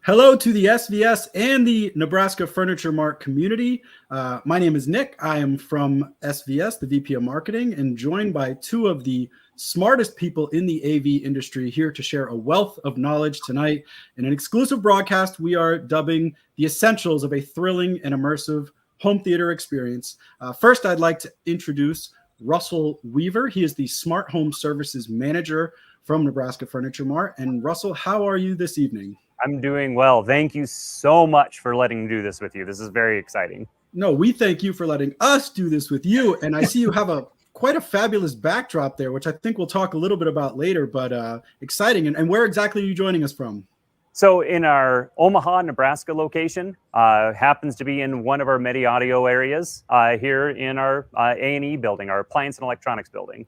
Hello to the SVS and the Nebraska Furniture Mart community. My name is Nick. I am from SVS, the VP of Marketing, and joined by two of the smartest people in the AV industry here to share a wealth of knowledge tonight. In an exclusive broadcast, we are dubbing the essentials of a thrilling and immersive home theater experience. First, I'd like to introduce Russell Weaver. He is the Smart Home Services Manager from Nebraska Furniture Mart. And Russell, how are you this evening? I'm doing well. Thank you so much for letting me do this with you. This is very exciting. No, we thank you for letting us do this with you. And I see you have quite a fabulous backdrop there, which I think we'll talk a little bit about later, but exciting. And where exactly are you joining us from? So in our Omaha, Nebraska location, happens to be in one of our Medi Audio areas here in our A&E building, our Appliance and Electronics building.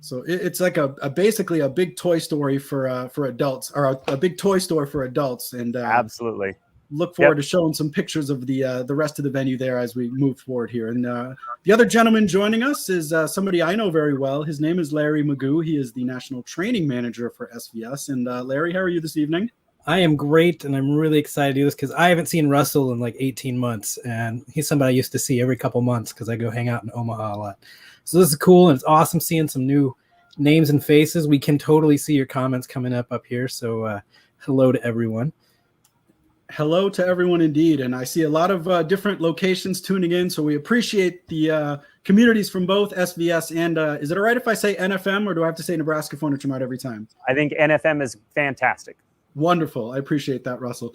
So it's like basically a big toy story for adults, or a big toy store for adults. And absolutely look forward to showing some pictures of the rest of the venue there as we move forward here. And the other gentleman joining us is somebody I know very well. His name is Larry Magoo. He is the National Training Manager for SVS. And Larry, how are you this evening? I am great, and I'm really excited to do this because I haven't seen Russell in like 18 months, and he's somebody I used to see every couple months because I go hang out in Omaha a lot. So this is cool, and it's awesome seeing some new names and faces. We can totally see your comments coming up here, so hello to everyone. Hello to everyone indeed, and I see a lot of different locations tuning in, so we appreciate the communities from both SVS and is it all right if I say NFM, or do I have to say Nebraska Furniture Mart every time? I think NFM is fantastic. Wonderful. I appreciate that, Russell.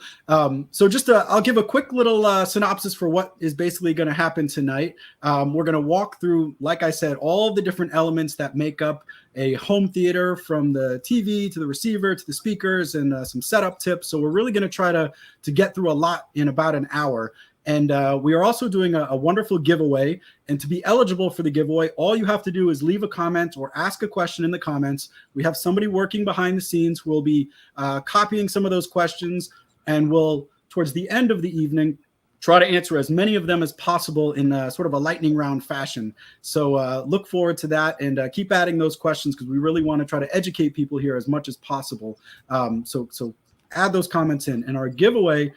So just I'll give a quick little synopsis for what is basically going to happen tonight. We're going to walk through, like I said, all the different elements that make up a home theater, from the TV to the receiver to the speakers, and some setup tips. So we're really going to try to get through a lot in about an hour. And we are also doing a wonderful giveaway. And to be eligible for the giveaway, all you have to do is leave a comment or ask a question in the comments. We have somebody working behind the scenes who will be copying some of those questions, and we'll, towards the end of the evening, try to answer as many of them as possible in sort of a lightning round fashion. So look forward to that, and keep adding those questions because we really want to try to educate people here as much as possible. So add those comments in. And our giveaway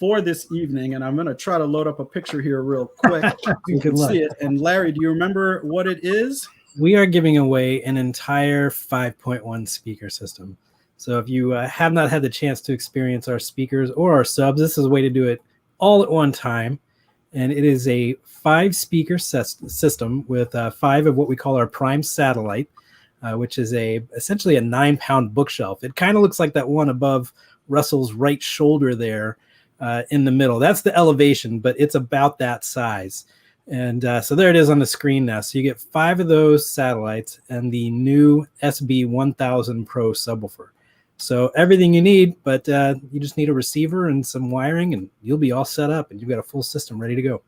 for this evening, and I'm going to try to load up a picture here real quick so you can see it. And Larry, do you remember what it is? We are giving away an entire 5.1 speaker system. So if you have not had the chance to experience our speakers or our subs, this is a way to do it all at one time. And it is a 5-speaker system with 5 of what we call our prime satellite, which is essentially a 9-pound bookshelf. It kind of looks like that one above Russell's right shoulder there. In the middle. That's the elevation, but it's about that size. And so there it is on the screen now. So you get 5 of those satellites and the new SB1000 Pro subwoofer. So everything you need, but you just need a receiver and some wiring, and you'll be all set up, and you've got a full system ready to go.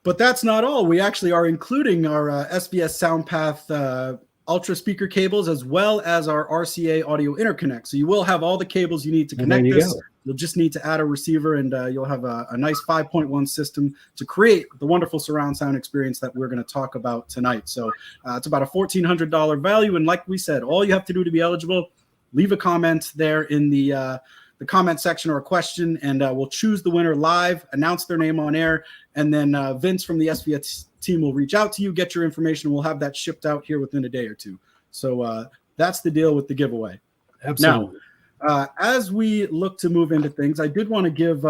But that's not all. We actually are including our SVS SoundPath Ultra speaker cables, as well as our RCA audio interconnect. So you will have all the cables you need to connect this. You'll just need to add a receiver, and you'll have a nice 5.1 system to create the wonderful surround sound experience that we're going to talk about tonight. So it's about a $1,400 value. And like we said, all you have to do to be eligible, leave a comment there in the comment section or a question, and we'll choose the winner live, announce their name on air, and then Vince from the SVS team will reach out to you, get your information, and we'll have that shipped out here within a day or two. So that's the deal with the giveaway. Absolutely. Now, as we look to move into things, I did want to give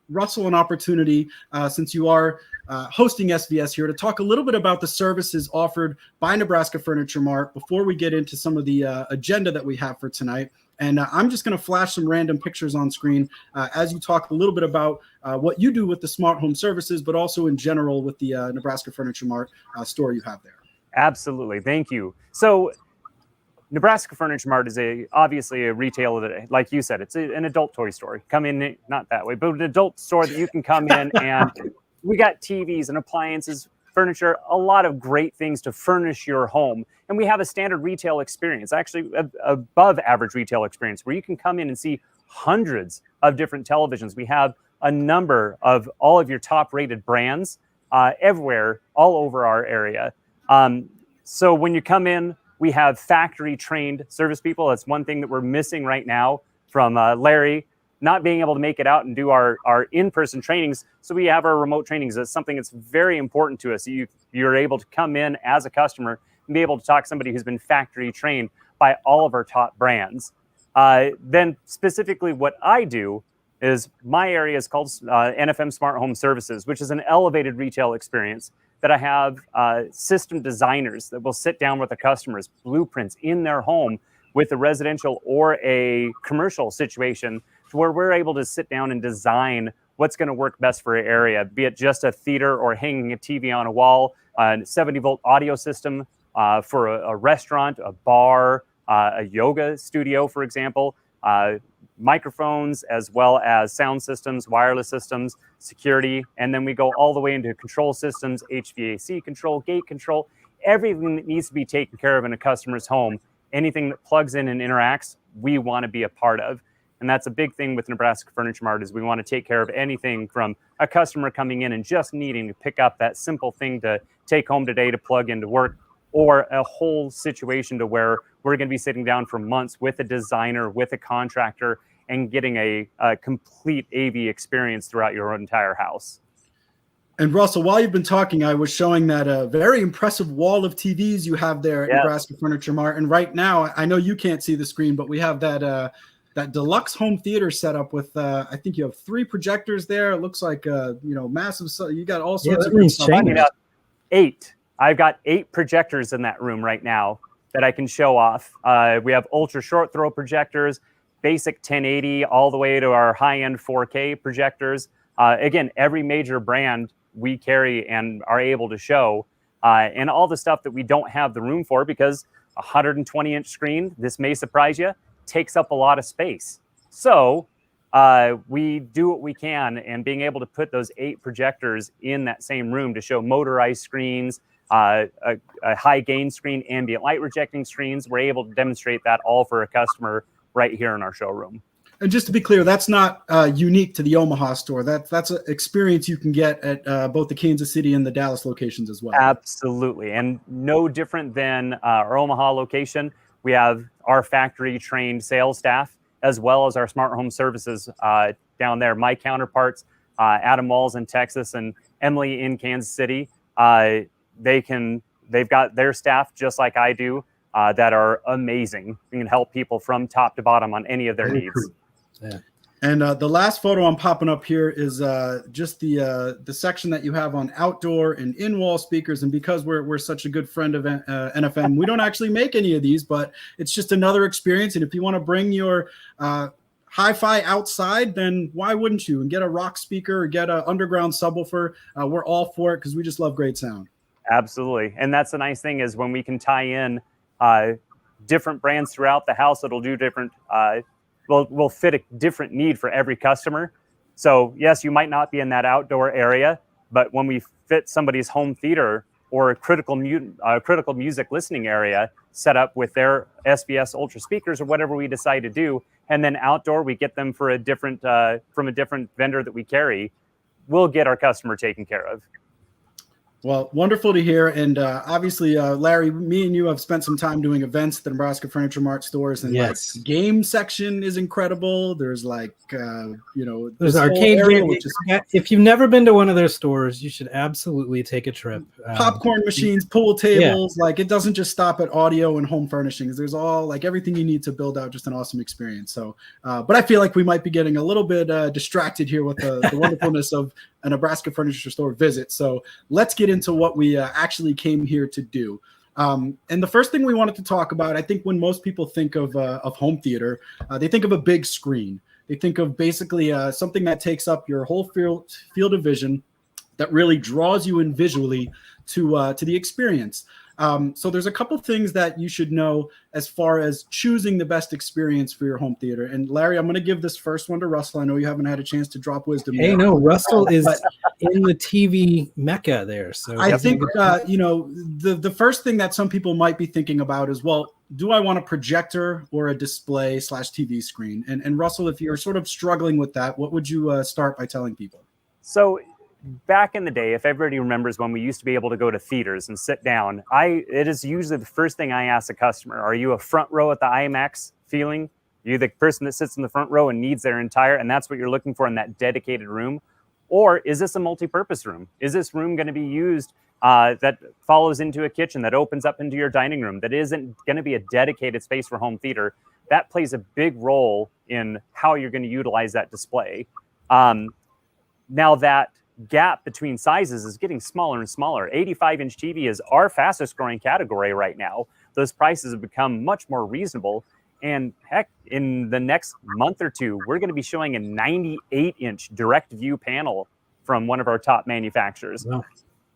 Russell an opportunity, since you are hosting SVS here, to talk a little bit about the services offered by Nebraska Furniture Mart before we get into some of the agenda that we have for tonight. And I'm just going to flash some random pictures on screen as you talk a little bit about what you do with the smart home services, but also in general with the Nebraska Furniture Mart store you have there. Absolutely. Thank you. So Nebraska Furniture Mart is obviously a retailer that, like you said, it's an adult toy store. Come in, not that way, but an adult store that you can come in, and we got TVs and appliances, furniture, a lot of great things to furnish your home. And we have a standard retail experience, actually above average retail experience, where you can come in and see hundreds of different televisions. We have a number of all of your top rated brands everywhere, all over our area. So when you come in, we have factory trained service people. That's one thing that we're missing right now from Larry. not being able to make it out and do our in-person trainings. So we have our remote trainings. That's something that's very important to us. You're able to come in as a customer and be able to talk to somebody who's been factory trained by all of our top brands. Then specifically what I do is my area is called NFM Smart Home Services, which is an elevated retail experience that I have system designers that will sit down with the customers, blueprints in their home with a residential or a commercial situation, to where we're able to sit down and design what's going to work best for an area, be it just a theater or hanging a TV on a wall, a 70-volt audio system for a restaurant, a bar, a yoga studio, for example, microphones, as well as sound systems, wireless systems, security, and then we go all the way into control systems, HVAC control, gate control, everything that needs to be taken care of in a customer's home, anything that plugs in and interacts, we want to be a part of. And that's a big thing with Nebraska Furniture Mart, is we want to take care of anything from a customer coming in and just needing to pick up that simple thing to take home today to plug into work, or a whole situation to where we're going to be sitting down for months with a designer, with a contractor, and getting a complete AV experience throughout your entire house. And Russell, while you've been talking, I was showing that very impressive wall of TVs you have there at Nebraska Furniture Mart. And right now, I know you can't see the screen, but we have that deluxe home theater set up with, I think you have 3 projectors there. It looks like, massive. You got all sorts of good stuff. 8. I've got 8 projectors in that room right now that I can show off. We have ultra short throw projectors, basic 1080, all the way to our high-end 4K projectors. Again, every major brand we carry and are able to show, and all the stuff that we don't have the room for, because a 120-inch screen, this may surprise you, takes up a lot of space. So we do what we can, and being able to put those 8 projectors in that same room to show motorized screens, a high gain screen, ambient light rejecting screens, we're able to demonstrate that all for a customer right here in our showroom. And just to be clear, that's not unique to the Omaha store. That's an experience you can get at both the Kansas City and the Dallas locations as well. Absolutely. And no different than our Omaha location. We have our factory trained sales staff, as well as our smart home services down there. My counterparts, Adam Walls in Texas and Emily in Kansas City, they've got their staff just like I do, that are amazing. We can help people from top to bottom on any of their needs. Yeah. And the last photo I'm popping up here is just the section that you have on outdoor and in-wall speakers. And because we're such a good friend of NFM, we don't actually make any of these, but it's just another experience. And if you want to bring your hi-fi outside, then why wouldn't you? And get a rock speaker or get an underground subwoofer. We're all for it because we just love great sound. Absolutely. And that's the nice thing, is when we can tie in different brands throughout the house, it'll do different, will fit a different need for every customer. So yes, you might not be in that outdoor area, but when we fit somebody's home theater or a critical music listening area set up with their SBS Ultra speakers or whatever we decide to do, and then outdoor we get them for a different from a different vendor that we carry, we'll get our customer taken care of. Well, wonderful to hear. And obviously, Larry, me and you have spent some time doing events at the Nebraska Furniture Mart stores. And yes, like, game section is incredible. There's like, there's arcade game. If you've never been to one of their stores, you should absolutely take a trip. Popcorn machines, pool tables. Yeah. Like, it doesn't just stop at audio and home furnishings. There's all like everything you need to build out just an awesome experience. So, but I feel like we might be getting a little bit distracted here with the wonderfulness of a Nebraska Furniture Store visit. So let's get into what we actually came here to do. And the first thing we wanted to talk about, I think when most people think of home theater, they think of a big screen. They think of basically something that takes up your whole field of vision, that really draws you in visually to the experience. So there's a couple things that you should know as far as choosing the best experience for your home theater. And Larry, I'm going to give this first one to Russell. I know you haven't had a chance to drop wisdom yet. Hey, no, Russell is in the TV mecca there. So I think, the first thing that some people might be thinking about is, well, do I want a projector or a display / TV screen? And Russell, if you're sort of struggling with that, what would you start by telling people? So back in the day, if everybody remembers when we used to be able to go to theaters and sit down, it is usually the first thing I ask a customer: are you a front row at the IMAX feeling, You're the person that sits in the front row and needs their entire, and that's what you're looking for in that dedicated room. Or is this a multi-purpose room? Is this room going to be used that follows into a kitchen, that opens up into your dining room, that isn't going to be a dedicated space for home theater? That plays a big role in how you're going to utilize that display. Now that gap between sizes is getting smaller and smaller. 85-inch TV is our fastest growing category right now. Those prices have become much more reasonable. And heck, in the next month or two, we're going to be showing a 98-inch direct view panel from one of our top manufacturers. Wow.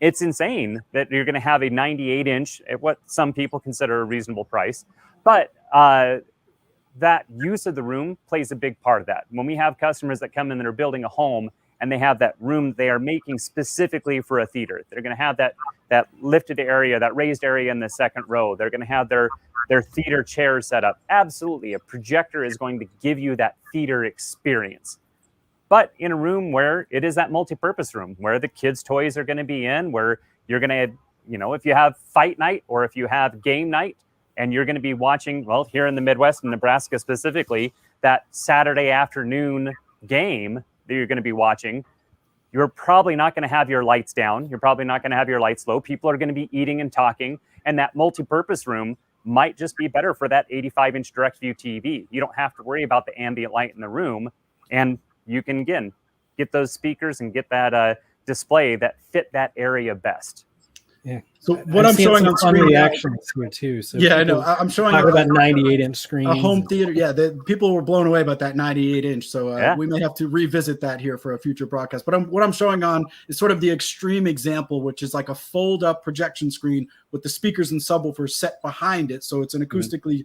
It's insane that you're going to have a 98-inch at what some people consider a reasonable price. But that use of the room plays a big part of that. When we have customers that come in that are building a home and they have that room they are making specifically for a theater, they're going to have that lifted area, that raised area in the second row. They're going to have their theater chairs set up. Absolutely. A projector is going to give you that theater experience. But in a room where it is that multi-purpose room, where the kids' toys are going to be in, where you're going to, if you have fight night or if you have game night and you're going to be watching, well, here in the Midwest, in Nebraska specifically, that Saturday afternoon game that you're going to be watching, you're probably not going to have your lights down. You're probably not going to have your lights low. People are going to be eating and talking. And that multi-purpose room might just be better for that 85-inch direct view TV. You don't have to worry about the ambient light in the room. And you can, again, get those speakers and get that display that fit that area best. Yeah. So what I'm showing on screen reactions here too. So yeah, I know. I'm showing talk about 98-inch screen. A home theater. Yeah, people were blown away about that 98-inch. So we may have to revisit that here for a future broadcast. But what I'm showing on is sort of the extreme example, which is like a fold-up projection screen with the speakers and subwoofers set behind it. So it's an acoustically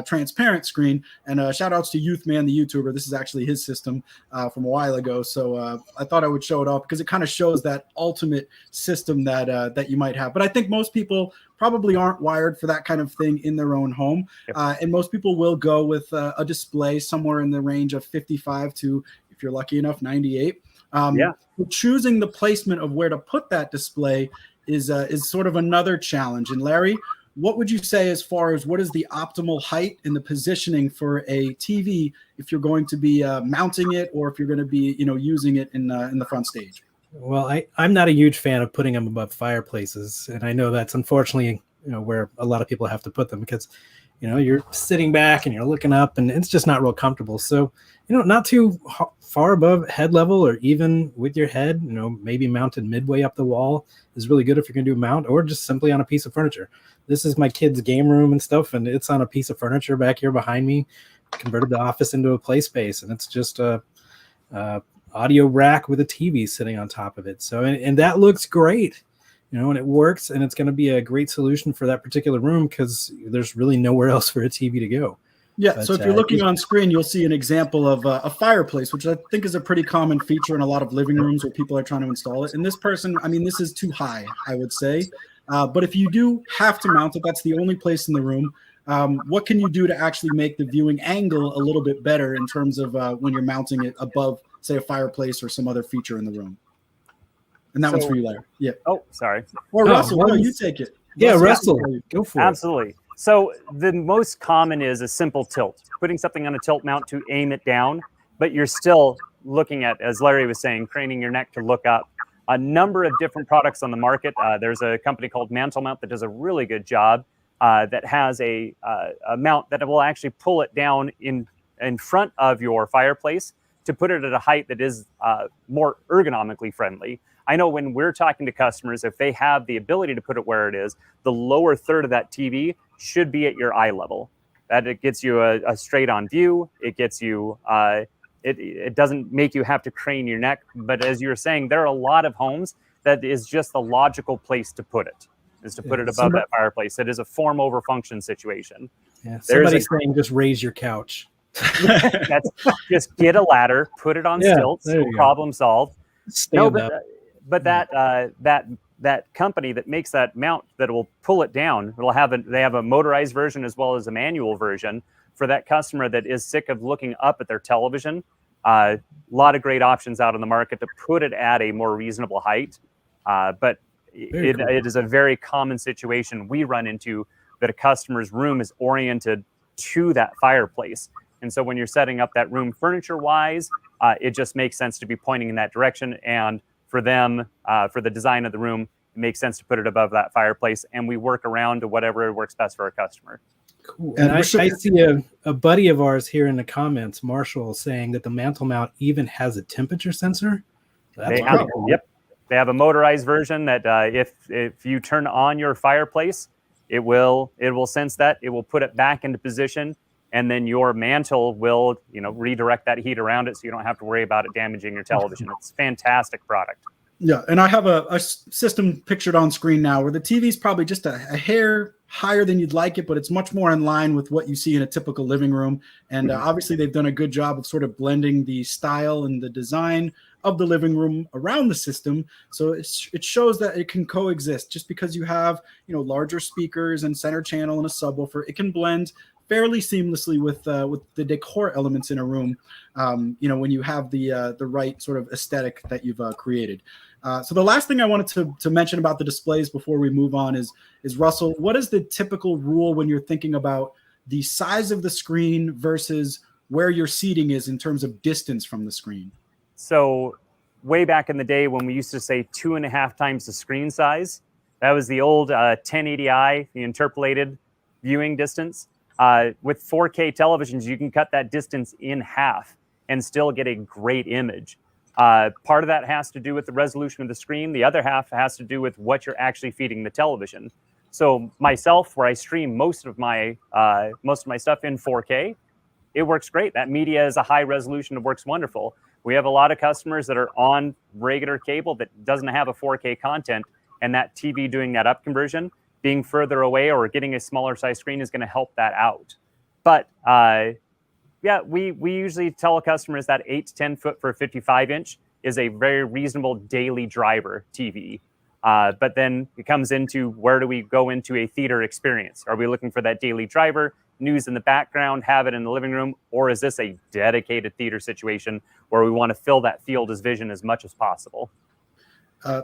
transparent screen. And shout outs to Youthman, the YouTuber. This is actually his system from a while ago. So I thought I would show it off because it kind of shows that ultimate system that you might have. But I think most people probably aren't wired for that kind of thing in their own home. Yep. And most people will go with a display somewhere in the range of 55 to, if you're lucky enough, 98. Choosing the placement of where to put that display is sort of another challenge. And Larry, what would you say as far as what is the optimal height and the positioning for a TV if you're going to be mounting it or if you're going to be using it in the front stage? Well, I'm not a huge fan of putting them above fireplaces, and I know that's unfortunately where a lot of people have to put them because you're sitting back and you're looking up, and it's just not real comfortable. So not too far above head level or even with your head, maybe mounted midway up the wall is really good if you're going to do a mount, or just simply on a piece of furniture. This is my kid's game room and stuff, and it's on a piece of furniture back here behind me. Converted the office into a play space, and it's just a audio rack with a TV sitting on top of it. So, and that looks great, and it works, and it's going to be a great solution for that particular room because there's really nowhere else for a TV to go. Yeah. But, so if you're looking on screen, you'll see an example of a fireplace, which I think is a pretty common feature in a lot of living rooms where people are trying to install it. And this person, this is too high, I would say. But if you do have to mount it, that's the only place in the room. What can you do to actually make the viewing angle a little bit better in terms of when you're mounting it above, say, a fireplace or some other feature in the room? And that one's for you, Larry. Yeah. Oh, sorry. Or Russell, no, you take it. Yeah, Russell, go for it. Absolutely. So the most common is a simple tilt, putting something on a tilt mount to aim it down, but you're still looking at, as Larry was saying, craning your neck to look up. A number of different products on the market. There's a company called Mantle Mount that does a really good job that has a mount that will actually pull it down in front of your fireplace to put it at a height that is more ergonomically friendly. I know when we're talking to customers, if they have the ability to put it where it is, the lower third of that TV should be at your eye level. That it gets you a straight on view. It gets you, it doesn't make you have to crane your neck. But as you were saying, there are a lot of homes that is just the logical place to put it, is to put it above that fireplace. It is a form over function situation. Yeah, somebody's saying just raise your couch. That's just get a ladder, put it on stilts, problem solved. But that company that makes that mount that will pull it down, they have a motorized version as well as a manual version for that customer that is sick of looking up at their television. A lot of great options out on the market to put it at a more reasonable height. But it is a very common situation we run into that a customer's room is oriented to that fireplace. And so when you're setting up that room furniture-wise, it just makes sense to be pointing in that direction. And for them, for the design of the room, it makes sense to put it above that fireplace. And we work around to whatever works best for our customer. Cool. And I see a buddy of ours here in the comments, Marshall, saying that the mantle mount even has a temperature sensor. They have a motorized version that if you turn on your fireplace, it will sense that. It will put it back into position, and then your mantle will redirect that heat around it, so you don't have to worry about it damaging your television. It's a fantastic product. Yeah, and I have a system pictured on screen now where the TV is probably just a hair higher than you'd like it, but it's much more in line with what you see in a typical living room. And obviously they've done a good job of sort of blending the style and the design of the living room around the system. So it shows that it can coexist. Just because you have, larger speakers and center channel and a subwoofer, it can blend fairly seamlessly with the decor elements in a room, when you have the right sort of aesthetic that you've created. So the last thing I wanted to mention about the displays before we move on is Russell, what is the typical rule when you're thinking about the size of the screen versus where your seating is in terms of distance from the screen? So way back in the day when we used to say 2.5 times the screen size, that was the old 1080i, the interpolated viewing distance. With 4K televisions, you can cut that distance in half and still get a great image. Part of that has to do with the resolution of the screen. The other half has to do with what you're actually feeding the television. So myself, where I stream most of my stuff in 4K, it works great. That media is a high resolution. It works wonderful. We have a lot of customers that are on regular cable that doesn't have a 4K content, and that TV doing that up conversion, being further away or getting a smaller size screen is going to help that out. But we usually tell customers that 8 to 10 foot for a 55-inch is a very reasonable daily driver TV. But then it comes into, where do we go into a theater experience? Are we looking for that daily driver, news in the background, have it in the living room, or is this a dedicated theater situation where we want to fill that field as vision as much as possible?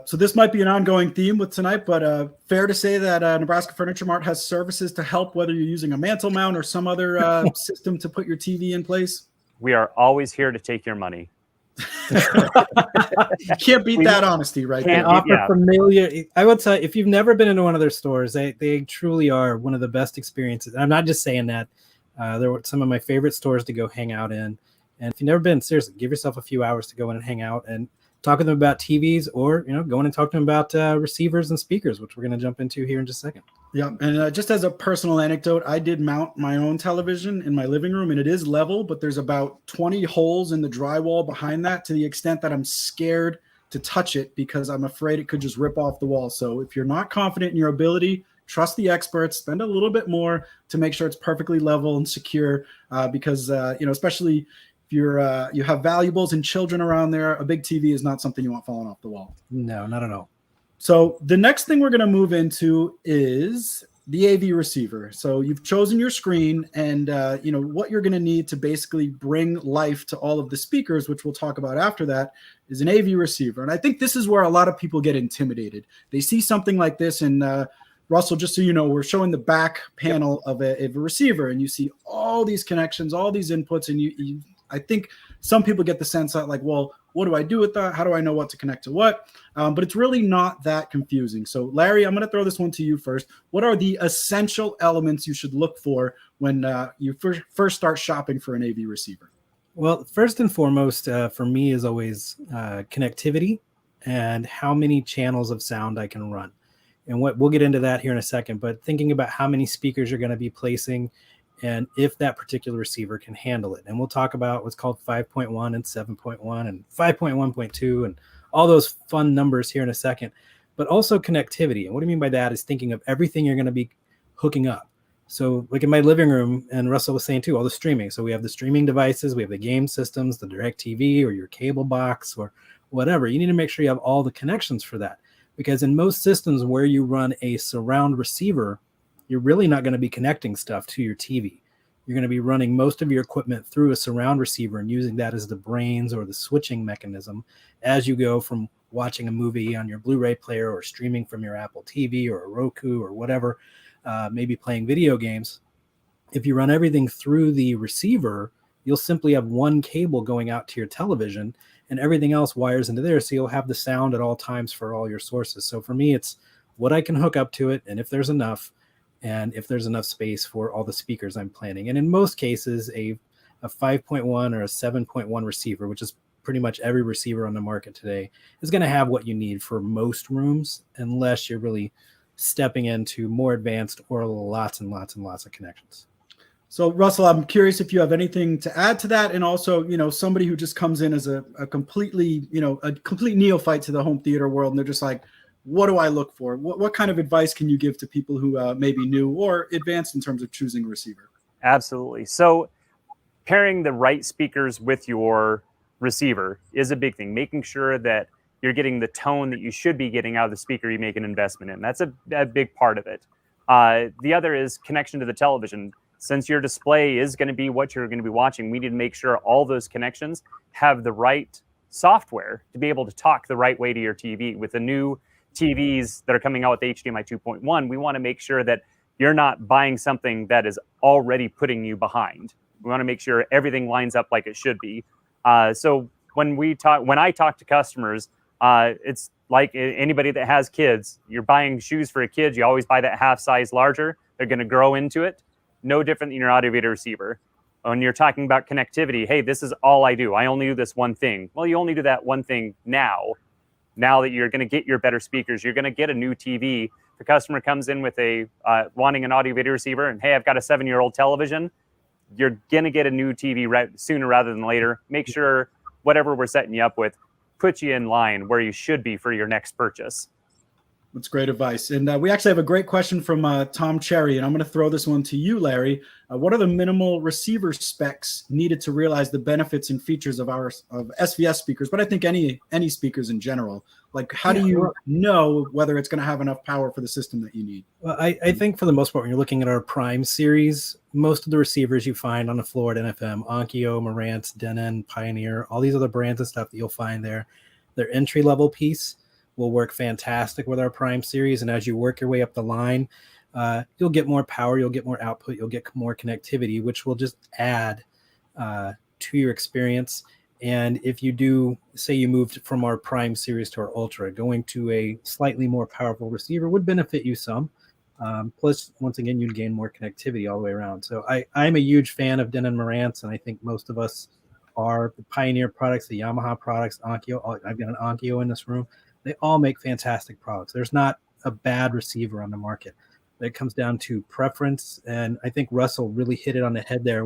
So this might be an ongoing theme with tonight, but fair to say that Nebraska Furniture Mart has services to help, whether you're using a mantle mount or some other system to put your TV in place? We are always here to take your money. You can't beat that honesty, right? They offer familiar. I would say, if you've never been into one of their stores, they truly are one of the best experiences. I'm not just saying that. They're some of my favorite stores to go hang out in. And if you've never been, seriously, give yourself a few hours to go in and hang out and talk to them about TVs, or going and talk to them about receivers and speakers, which we're going to jump into here in just a second. Yeah, and just as a personal anecdote, I did mount my own television in my living room, and it is level, but there's about 20 holes in the drywall behind that, to the extent that I'm scared to touch it because I'm afraid it could just rip off the wall. So if you're not confident in your ability, trust the experts, spend a little bit more to make sure it's perfectly level and secure, because especially if you have valuables and children around there, a big TV is not something you want falling off the wall. No, not at all. So the next thing we're going to move into is the AV receiver. So you've chosen your screen, and what you're going to need to basically bring life to all of the speakers, which we'll talk about after that, is an AV receiver. And I think this is where a lot of people get intimidated. They see something like this, and Russell, just so you know, we're showing the back panel of a receiver, and you see all these connections, all these inputs, and I think some people get the sense that, like, well, what do I do with that? How do I know what to connect to what? But it's really not that confusing. So, Larry, I'm going to throw this one to you first. What are the essential elements you should look for when you first start shopping for an AV receiver? Well, first and foremost, for me, is always connectivity and how many channels of sound I can run. And we'll get into that here in a second, but thinking about how many speakers you're going to be placing and if that particular receiver can handle it. And we'll talk about what's called 5.1 and 7.1 and 5.1.2 and all those fun numbers here in a second, but also connectivity. And what I mean by that is thinking of everything you're going to be hooking up. So like in my living room, and Russell was saying too, all the streaming. So we have the streaming devices, we have the game systems, the DirecTV or your cable box or whatever. You need to make sure you have all the connections for that. Because in most systems where you run a surround receiver, you're really not going to be connecting stuff to your TV. You're going to be running most of your equipment through a surround receiver and using that as the brains or the switching mechanism as you go from watching a movie on your Blu-ray player or streaming from your Apple TV or a Roku or whatever, maybe playing video games. If you run everything through the receiver, you'll simply have one cable going out to your television and everything else wires into there. So you'll have the sound at all times for all your sources. So for me, it's what I can hook up to it. And if there's enough space for all the speakers I'm planning. And in most cases, a 5.1 or a 7.1 receiver, which is pretty much every receiver on the market today, is going to have what you need for most rooms, unless you're really stepping into more advanced or lots and lots and lots of connections. So Russell, I'm curious if you have anything to add to that. And also, somebody who just comes in as a complete neophyte to the home theater world, and they're just like, what do I look for? What kind of advice can you give to people who may be new or advanced in terms of choosing a receiver? Absolutely. So pairing the right speakers with your receiver is a big thing. Making sure that you're getting the tone that you should be getting out of the speaker you make an investment in. That's a big part of it. The other is connection to the television. Since your display is going to be what you're going to be watching, we need to make sure all those connections have the right software to be able to talk the right way to your TV. With the new TVs that are coming out with HDMI 2.1, we want to make sure that you're not buying something that is already putting you behind. We want to make sure everything lines up like it should be. So when I talk to customers, it's like anybody that has kids. You're buying shoes for a kid, you always buy that half size larger. They're going to grow into it. No different than your audio video receiver. When you're talking about connectivity, hey, this is all I do. I only do this one thing. Well, you only do that one thing now. Now that you're going to get your better speakers, you're going to get a new TV. The customer comes in with wanting an audio video receiver, and hey, I've got a 7-year-old television. You're going to get a new TV sooner rather than later. Make sure whatever we're setting you up with puts you in line where you should be for your next purchase. That's great advice. And we actually have a great question from Tom Cherry, and I'm going to throw this one to you, Larry. What are the minimal receiver specs needed to realize the benefits and features of SVS speakers, but I think any speakers in general? Like, how do you know whether it's going to have enough power for the system that you need? Well, I think for the most part, when you're looking at our Prime series, most of the receivers you find on the floor at NFM, Onkyo, Marantz, Denon, Pioneer, all these other brands and stuff that you'll find there, their entry-level piece will work fantastic with our Prime series. And as you work your way up the line, you'll get more power, you'll get more output, you'll get more connectivity, which will just add to your experience. And if you do, say you moved from our Prime series to our Ultra, going to a slightly more powerful receiver would benefit you some. Plus, once again, you'd gain more connectivity all the way around. So I'm a huge fan of Denon Marantz, and I think most of us are. The Pioneer products, the Yamaha products, Onkyo. I've got an Onkyo in this room. They all make fantastic products. There's not a bad receiver on the market. It comes down to preference, and I think Russell really hit it on the head there.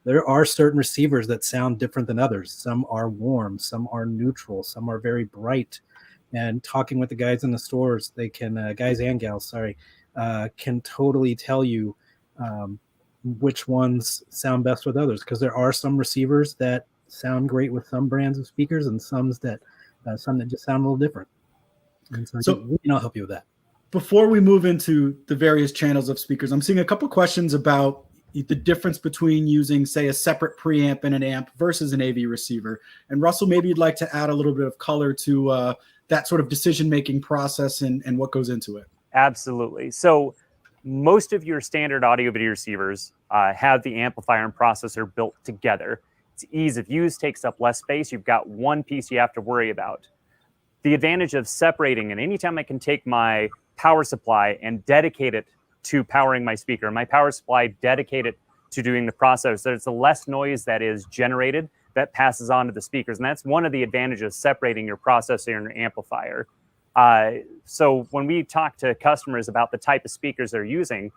There are certain receivers that sound different than others. Some are warm, some are neutral, some are very bright. And talking with the guys in the stores, they can guys and gals, can totally tell you which ones sound best with others, because there are some receivers that sound great with some brands of speakers, and some that just sound a little different. And so we can all help you with that. Before we move into the various channels of speakers, I'm seeing a couple questions about the difference between using, say, a separate preamp and an amp versus an AV receiver. And Russell, maybe you'd like to add a little bit of color to that sort of decision-making process and what goes into it. Absolutely. So most of your standard audio video receivers have the amplifier and processor built together. It's ease of use, takes up less space. You've got one piece you have to worry about. The advantage of separating, and anytime I can take my power supply and dedicate it to powering my speaker, my power supply dedicated to doing the processor, so there's less noise that is generated that passes on to the speakers. And that's one of the advantages of separating your processor and your amplifier. So when we talk to customers about the type of speakers they're using,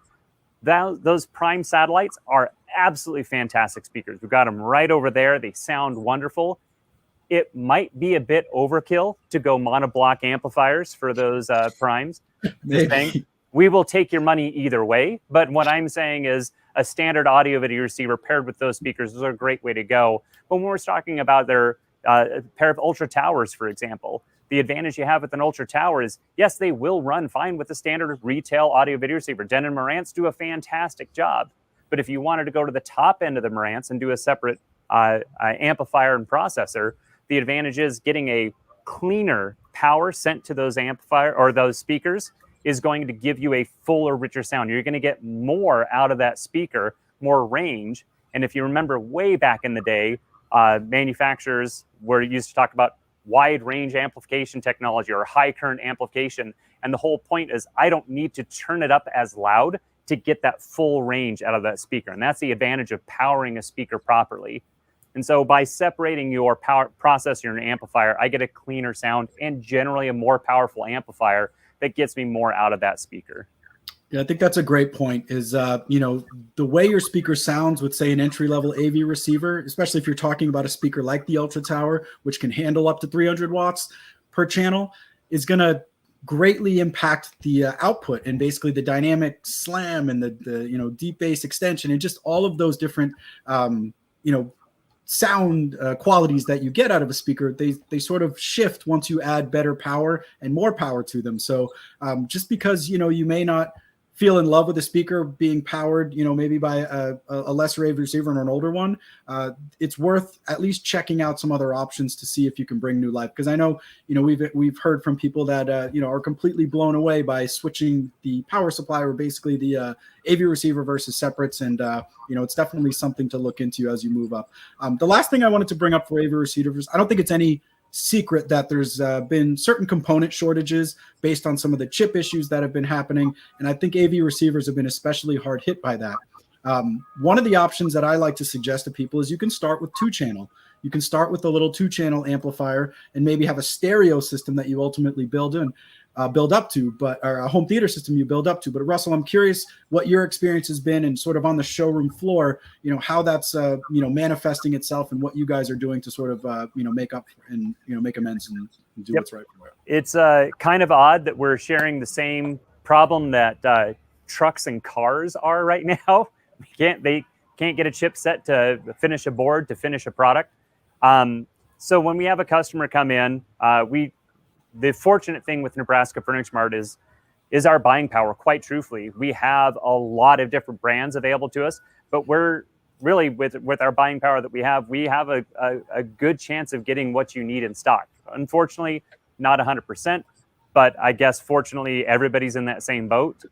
those Prime satellites are absolutely fantastic speakers. We've got them right over there. They sound wonderful. It might be a bit overkill to go monoblock amplifiers for those Primes. We will take your money either way. But what I'm saying is a standard audio video receiver paired with those speakers is a great way to go. But when we're talking about their pair of Ultra Towers, for example, the advantage you have with an Ultra Tower is, yes, they will run fine with the standard retail audio video receiver. Denon Marantz do a fantastic job. But if you wanted to go to the top end of the Marantz and do a separate amplifier and processor, the advantage is getting a cleaner power sent to those amplifier or those speakers is going to give you a fuller, richer sound. You're going to get more out of that speaker, more range, And if you remember way back in the day, manufacturers were used to talk about wide range amplification technology or high current amplification. And the whole point is I don't need to turn it up as loud to get that full range out of that speaker. And that's the advantage of powering a speaker properly. And so by separating your power processor and amplifier, I get a cleaner sound and generally a more powerful amplifier that gets me more out of that speaker. Yeah, I think that's a great point is, the way your speaker sounds with, say, an entry-level AV receiver, especially if you're talking about a speaker like the Ultra Tower, which can handle up to 300 watts per channel, is going to greatly impact the output and basically the dynamic slam and the deep bass extension and just all of those different, sound qualities that you get out of a speaker. They sort of shift once you add better power and more power to them. So just because, you may not feel in love with a speaker being powered, maybe by a lesser AV receiver or an older one, it's worth at least checking out some other options to see if you can bring new life. Because I know, we've heard from people that, are completely blown away by switching the power supply or basically the AV receiver versus separates. And, it's definitely something to look into as you move up. The last thing I wanted to bring up for AV receivers, I don't think it's any secret that there's been certain component shortages based on some of the chip issues that have been happening. And I think AV receivers have been especially hard hit by that. One of the options that I like to suggest to people is you can start with 2-channel. You can start with a little 2-channel amplifier and maybe have a stereo system that you ultimately build up to, or a home theater system you build up to. But Russell, I'm curious what your experience has been and sort of on the showroom floor, how that's, manifesting itself and what you guys are doing to sort of, make up and, make amends and do what's right for it. It's kind of odd that we're sharing the same problem that trucks and cars are right now. They can't get a chipset to finish a board, to finish a product. So when we have a customer come in, the fortunate thing with Nebraska Furniture Mart is our buying power. Quite truthfully, we have a lot of different brands available to us, but we're really with our buying power that we have a good chance of getting what you need in stock. Unfortunately, not 100%, but I guess fortunately everybody's in that same boat.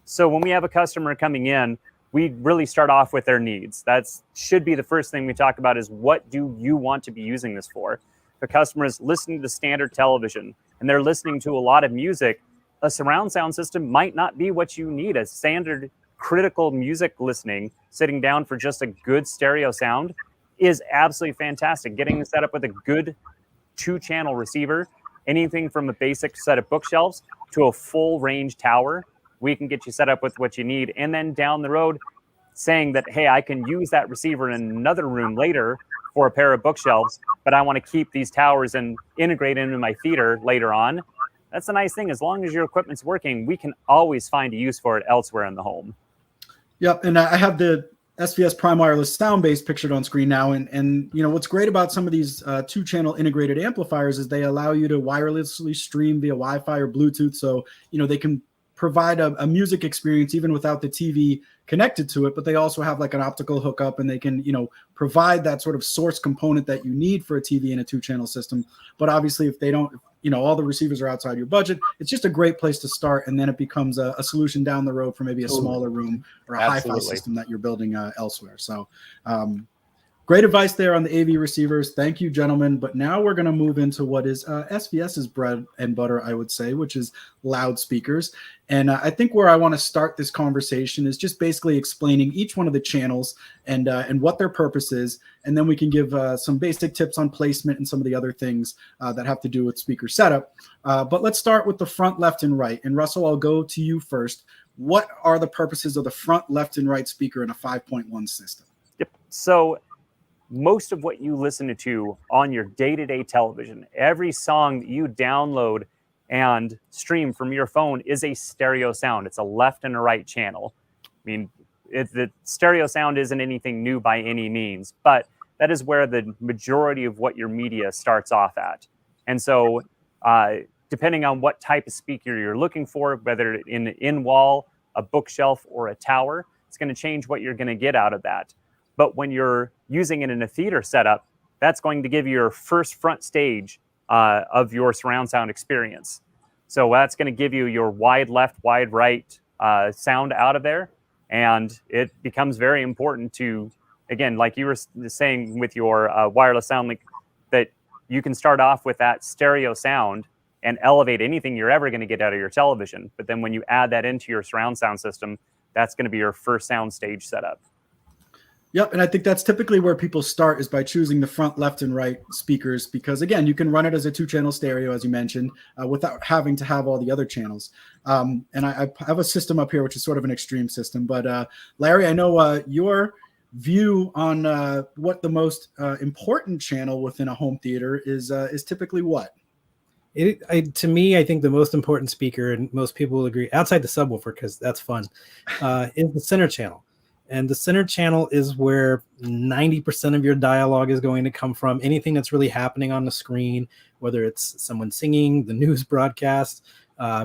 So when we have a customer coming in, we really start off with their needs. That should be the first thing we talk about is what do you want to be using this for? The customer is listening to standard television and they're listening to a lot of music. A surround sound system might not be what you need. A standard critical music listening, sitting down for just a good stereo sound is absolutely fantastic. Getting set up with a good 2-channel receiver, anything from a basic set of bookshelves to a full range tower, we can get you set up with what you need. And then down the road saying that, hey, I can use that receiver in another room later for a pair of bookshelves, but I want to keep these towers and integrate into my theater later on. That's a nice thing. As long as your equipment's working, we can always find a use for it elsewhere in the home. Yep. And I have the SVS Prime Wireless Soundbase pictured on screen now. And what's great about some of these 2-channel integrated amplifiers is they allow you to wirelessly stream via Wi-Fi or Bluetooth. So, they can provide a music experience even without the TV connected to it, but they also have like an optical hookup and they can, provide that sort of source component that you need for a TV in a 2-channel system. But obviously if they don't, all the receivers are outside your budget, it's just a great place to start. And then it becomes a solution down the road for maybe a smaller room or a hi-fi system that you're building elsewhere. So great advice there on the AV receivers. Thank you, gentlemen. But now we're going to move into what is SVS's bread and butter, I would say, which is loudspeakers. And I think where I want to start this conversation is just basically explaining each one of the channels and what their purpose is. And then we can give some basic tips on placement and some of the other things that have to do with speaker setup. But let's start with the front, left, and right. And Russell, I'll go to you first. What are the purposes of the front, left, and right speaker in a 5.1 system? Yep. So most of what you listen to on your day-to-day television, every song that you download and stream from your phone is a stereo sound. It's a left and a right channel. I mean, the stereo sound isn't anything new by any means, but that is where the majority of what your media starts off at. And so depending on what type of speaker you're looking for, whether in wall, a bookshelf, or a tower, it's going to change what you're going to get out of that. But when you're using it in a theater setup, that's going to give you your first front stage of your surround sound experience. So that's going to give you your wide left, wide right sound out of there. And it becomes very important to, again, like you were saying with your wireless sound link, that you can start off with that stereo sound and elevate anything you're ever going to get out of your television. But then when you add that into your surround sound system, that's going to be your first sound stage setup. Yep, and I think that's typically where people start, is by choosing the front, left, and right speakers, because again, you can run it as a 2-channel stereo, as you mentioned, without having to have all the other channels. And I have a system up here, which is sort of an extreme system. But Larry, I know your view on what the most important channel within a home theater is typically what? To me, I think the most important speaker, and most people will agree, outside the subwoofer, because that's fun, is the center channel. And the center channel is where 90% of your dialogue is going to come from. Anything that's really happening on the screen, whether it's someone singing, the news broadcast,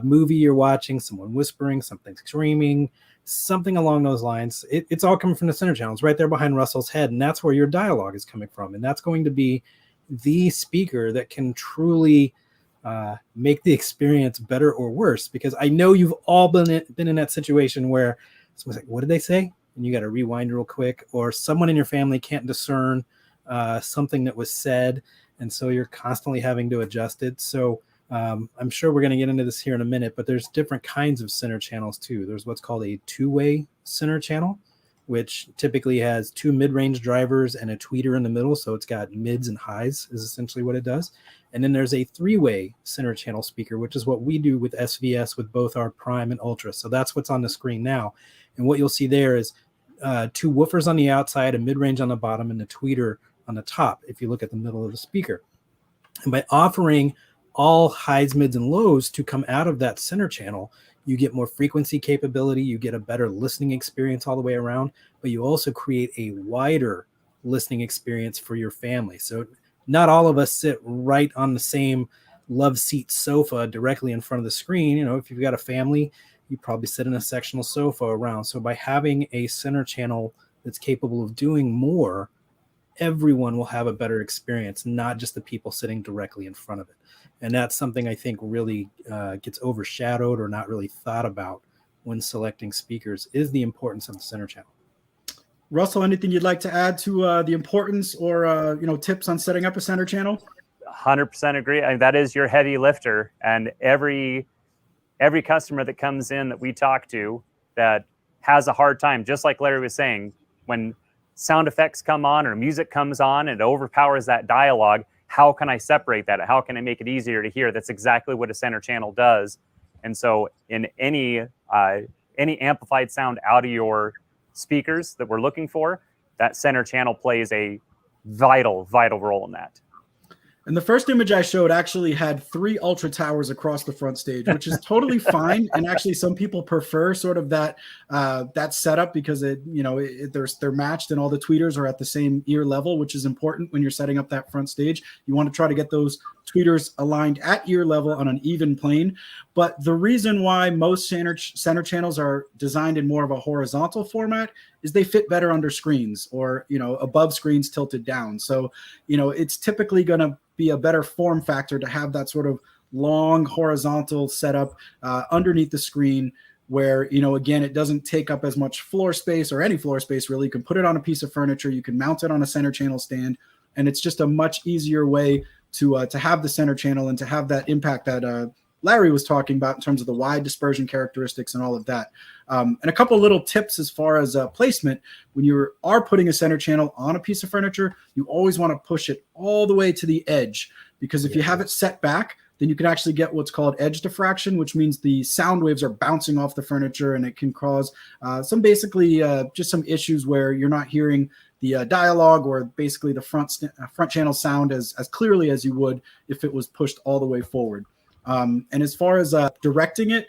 movie you're watching, someone whispering, something screaming, something along those lines. It's all coming from the center channel. It's right there behind Russell's head, and that's where your dialogue is coming from. And that's going to be the speaker that can truly make the experience better or worse. Because I know you've all been in that situation where someone's like, what did they say? And you got to rewind real quick, or someone in your family can't discern something that was said, and so you're constantly having to adjust it. So I'm sure we're going to get into this here in a minute, but there's different kinds of center channels too. There's what's called a 2-way center channel, which typically has 2 mid-range drivers and a tweeter in the middle, so it's got mids and highs is essentially what it does. And then there's a 3-way center channel speaker, which is what we do with SVS with both our Prime and Ultra. So that's what's on the screen now. And what you'll see there is 2 woofers on the outside, a mid-range on the bottom, and a tweeter on the top, if you look at the middle of the speaker. And by offering all highs, mids, and lows to come out of that center channel, you get more frequency capability, you get a better listening experience all the way around, but you also create a wider listening experience for your family. So not all of us sit right on the same love seat sofa directly in front of the screen. You know, if you've got a family, you probably sit in a sectional sofa around. So by having a center channel that's capable of doing more, everyone will have a better experience, not just the people sitting directly in front of it. And that's something I think really gets overshadowed or not really thought about when selecting speakers, is the importance of the center channel. Russell, anything you'd like to add to the importance or tips on setting up a center channel? 100% agree. That is your heavy lifter, and every customer that comes in that we talk to that has a hard time, just like Larry was saying, when sound effects come on or music comes on and it overpowers that dialogue, how can I separate that? How can I make it easier to hear? That's exactly what a center channel does. And so in any amplified sound out of your speakers that we're looking for, that center channel plays a vital role in that. And the first image I showed actually had 3 Ultra towers across the front stage, which is totally fine. And actually, some people prefer sort of that setup because they're matched and all the tweeters are at the same ear level, which is important when you're setting up that front stage. You want to try to get those tweeters aligned at ear level on an even plane. But the reason why most center channels are designed in more of a horizontal format is they fit better under screens or, above screens tilted down. So, it's typically going to be a better form factor to have that sort of long horizontal setup underneath the screen where, again, it doesn't take up as much floor space or any floor space, really. You can put it on a piece of furniture. You can mount it on a center channel stand. And it's just a much easier way to have the center channel and to have that impact that Larry was talking about in terms of the wide dispersion characteristics and all of that. And a couple little tips as far as placement. When you are putting a center channel on a piece of furniture, you always want to push it all the way to the edge, because if you have it set back, then you can actually get what's called edge diffraction, which means the sound waves are bouncing off the furniture, and it can cause some issues where you're not hearing the dialogue or basically the front channel sound as clearly as you would if it was pushed all the way forward. And as far as directing it,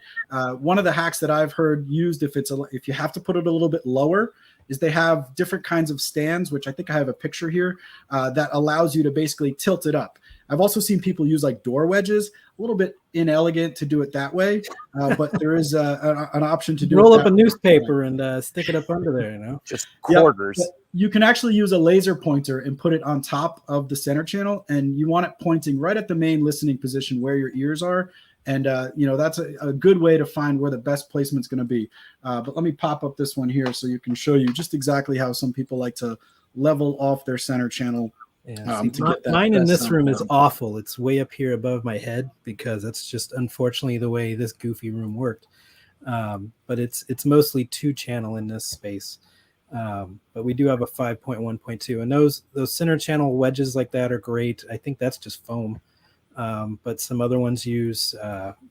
one of the hacks that I've heard used if you have to put it a little bit lower is they have different kinds of stands, which I think I have a picture here, that allows you to basically tilt it up. I've also seen people use like door wedges, a little bit inelegant to do it that way, but there is an option to do roll it up a newspaper and stick it up under there, just quarters. Yeah, you can actually use a laser pointer and put it on top of the center channel, and you want it pointing right at the main listening position where your ears are. And, that's a good way to find where the best placement's going to be. But let me pop up this one here so you can show you just exactly how some people like to level off their center channel. Yeah, mine in this room is awful. It's way up here above my head because that's just unfortunately the way this goofy room worked. But it's mostly 2-channel in this space. But we do have a 5.1.2, and those center channel wedges like that are great. I think that's just foam. But some other ones use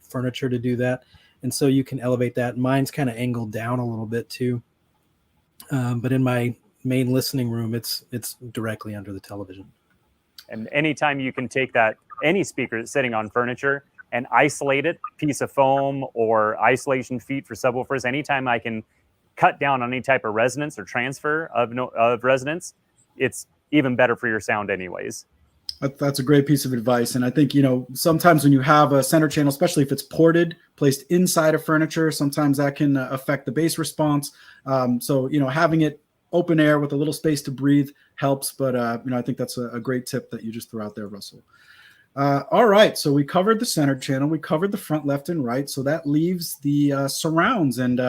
furniture to do that, and so you can elevate that. Mine's kind of angled down a little bit too. But in my main listening room, it's directly under the television. And anytime you can take any speaker that's sitting on furniture and isolate it, piece of foam or isolation feet for subwoofers, anytime I can cut down on any type of resonance or transfer of resonance, it's even better for your sound anyways. That's a great piece of advice. And I think, sometimes when you have a center channel, especially if it's ported, placed inside of furniture, sometimes that can affect the bass response. So, having it open air with a little space to breathe helps. But, I think that's a great tip that you just threw out there, Russell. All right. So we covered the center channel. We covered the front, left, and right. So that leaves the surrounds. And,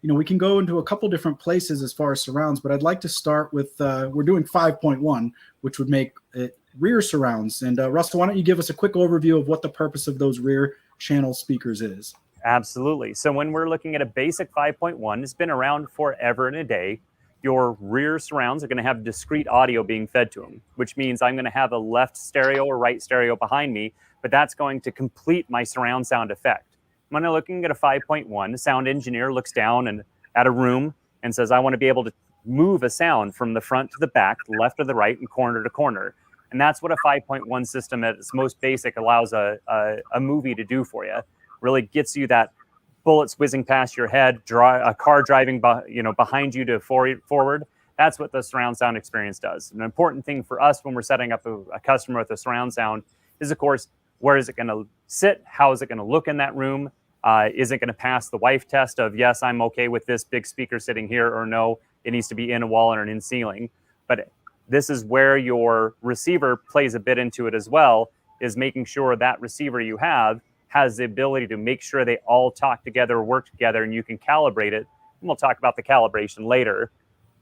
we can go into a couple different places as far as surrounds. But I'd like to start with, we're doing 5.1, which would make it rear surrounds. And Russell, why don't you give us a quick overview of what the purpose of those rear channel speakers is? Absolutely. So when we're looking at a basic 5.1, it's been around forever and a day. Your rear surrounds are going to have discrete audio being fed to them, which means I'm going to have a left stereo or right stereo behind me, but that's going to complete my surround sound effect. When I'm looking at a 5.1, the sound engineer looks down at a room and says, I want to be able to move a sound from the front to the back, left to the right, and corner to corner. And that's what a 5.1 system at its most basic allows a movie to do for you. Really gets you that bullets whizzing past your head, a car driving behind you to forward. That's what the surround sound experience does. An important thing for us when we're setting up a customer with a surround sound is, of course, where is it going to sit? How is it going to look in that room? Is it going to pass the wife test of, yes, I'm okay with this big speaker sitting here, or no, it needs to be in a wall or in ceiling. But this is where your receiver plays a bit into it as well, is making sure that receiver you have has the ability to make sure they all talk together, work together, and you can calibrate it. And we'll talk about the calibration later.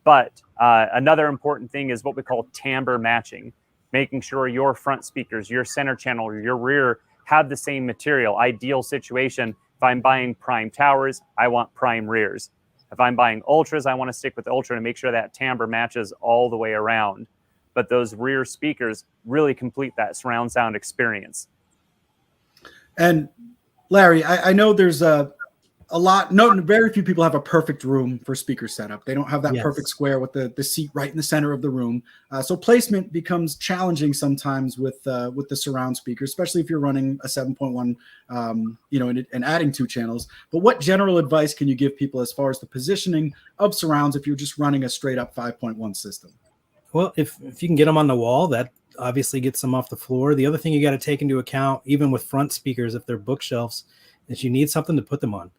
But another important thing is what we call timbre matching, making sure your front speakers, your center channel, or your rear have the same material. Ideal situation, if I'm buying prime towers, I want prime rears. If I'm buying ultras, I want to stick with ultra to make sure that timbre matches all the way around. But those rear speakers really complete that surround sound experience. And Larry, I know there's very few people have a perfect room for speaker setup. They don't have that perfect square with the seat right in the center of the room. So placement becomes challenging sometimes with the surround speaker, especially if you're running a 7.1, and adding 2 channels. But what general advice can you give people as far as the positioning of surrounds if you're just running a straight up 5.1 system? Well, if you can get them on the wall, that obviously gets them off the floor. The other thing you got to take into account, even with front speakers, if they're bookshelves, is you need something to put them on.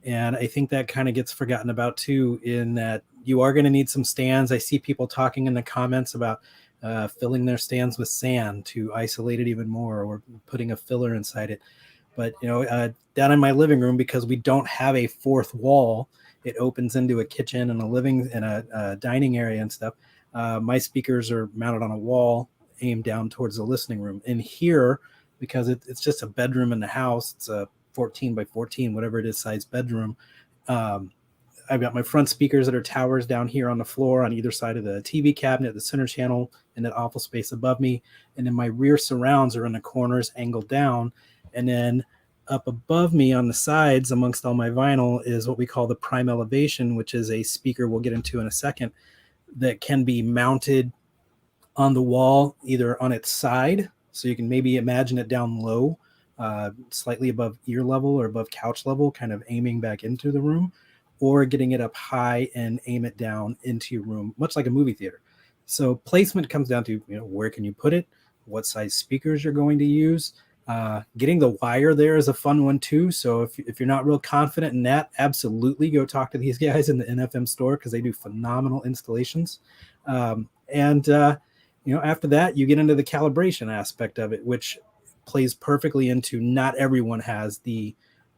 And I think that kind of gets forgotten about too, in that you are going to need some stands. I see people talking in the comments about filling their stands with sand to isolate it even more, or putting a filler inside it. But, down in my living room, because we don't have a fourth wall, it opens into a kitchen and a living and a dining area and stuff. My speakers are mounted on a wall aimed down towards the listening room. And here, because it's just a bedroom in the house, it's a 14 by 14, whatever it is, size bedroom. I've got my front speakers that are towers down here on the floor on either side of the TV cabinet, the center channel, and that awful space above me. And then my rear surrounds are in the corners, angled down. And then up above me on the sides, amongst all my vinyl, is what we call the prime elevation, which is a speaker we'll get into in a second, that can be mounted on the wall, either on its side, so you can maybe imagine it down low, slightly above ear level or above couch level, kind of aiming back into the room, or getting it up high and aim it down into your room, much like a movie theater. So placement comes down to, where can you put it, what size speakers you're going to use. Getting the wire there is a fun one too. So if you're not real confident in that, absolutely go talk to these guys in the NFM store, because they do phenomenal installations. After that, you get into the calibration aspect of it, which plays perfectly into not everyone has the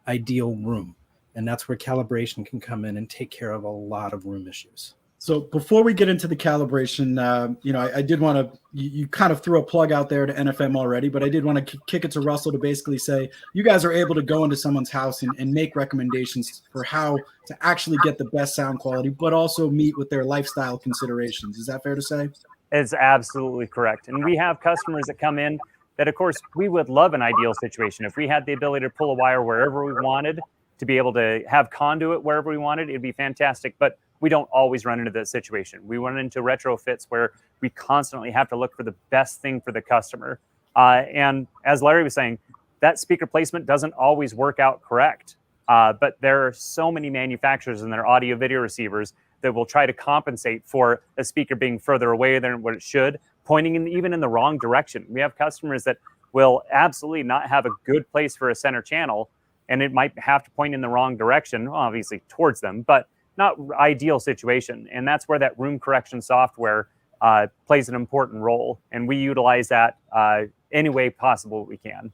ideal room. And that's where calibration can come in and take care of a lot of room issues. So before we get into the calibration, I did want to, you kind of threw a plug out there to NFM already, but I did want to kick it to Russell to basically say, you guys are able to go into someone's house and make recommendations for how to actually get the best sound quality, but also meet with their lifestyle considerations. Is that fair to say? It's absolutely correct. And we have customers that come in that, of course, we would love an ideal situation. If we had the ability to pull a wire wherever we wanted, to be able to have conduit wherever we wanted, it'd be fantastic. But we don't always run into that situation. We run into retrofits where we constantly have to look for the best thing for the customer. And as Larry was saying, that speaker placement doesn't always work out correct. But there are so many manufacturers and their audio video receivers that will try to compensate for a speaker being further away than what it should, pointing even in the wrong direction. We have customers that will absolutely not have a good place for a center channel, and it might have to point in the wrong direction, obviously towards them, but not ideal situation. And that's where that room correction software plays an important role. And we utilize that any way possible we can.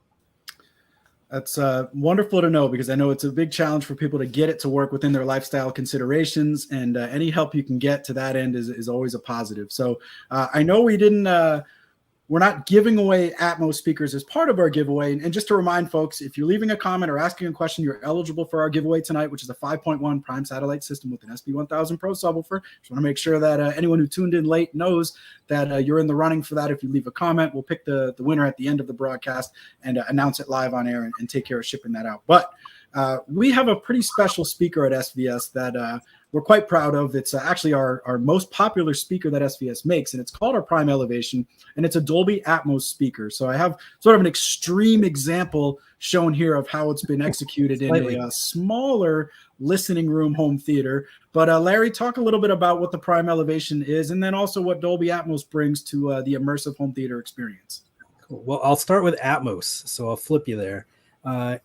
That's wonderful to know, because I know it's a big challenge for people to get it to work within their lifestyle considerations, and any help you can get to that end is always a positive. So I know we're not giving away Atmos speakers as part of our giveaway. And just to remind folks, if you're leaving a comment or asking a question, you're eligible for our giveaway tonight, which is a 5.1 prime satellite system with an SB1000 Pro subwoofer. Just want to make sure that anyone who tuned in late knows that you're in the running for that. If you leave a comment, we'll pick the winner at the end of the broadcast and announce it live on air and take care of shipping that out. But we have a pretty special speaker at SVS that we're quite proud of. It's actually our most popular speaker that SVS makes, and it's called our Prime Elevation, and it's a Dolby Atmos speaker. So I have sort of an extreme example shown here of how it's been executed in a smaller listening room home theater. But Larry, talk a little bit about what the Prime Elevation is, and then also what Dolby Atmos brings to the immersive home theater experience. Cool. Well, I'll start with Atmos, so I'll flip you there.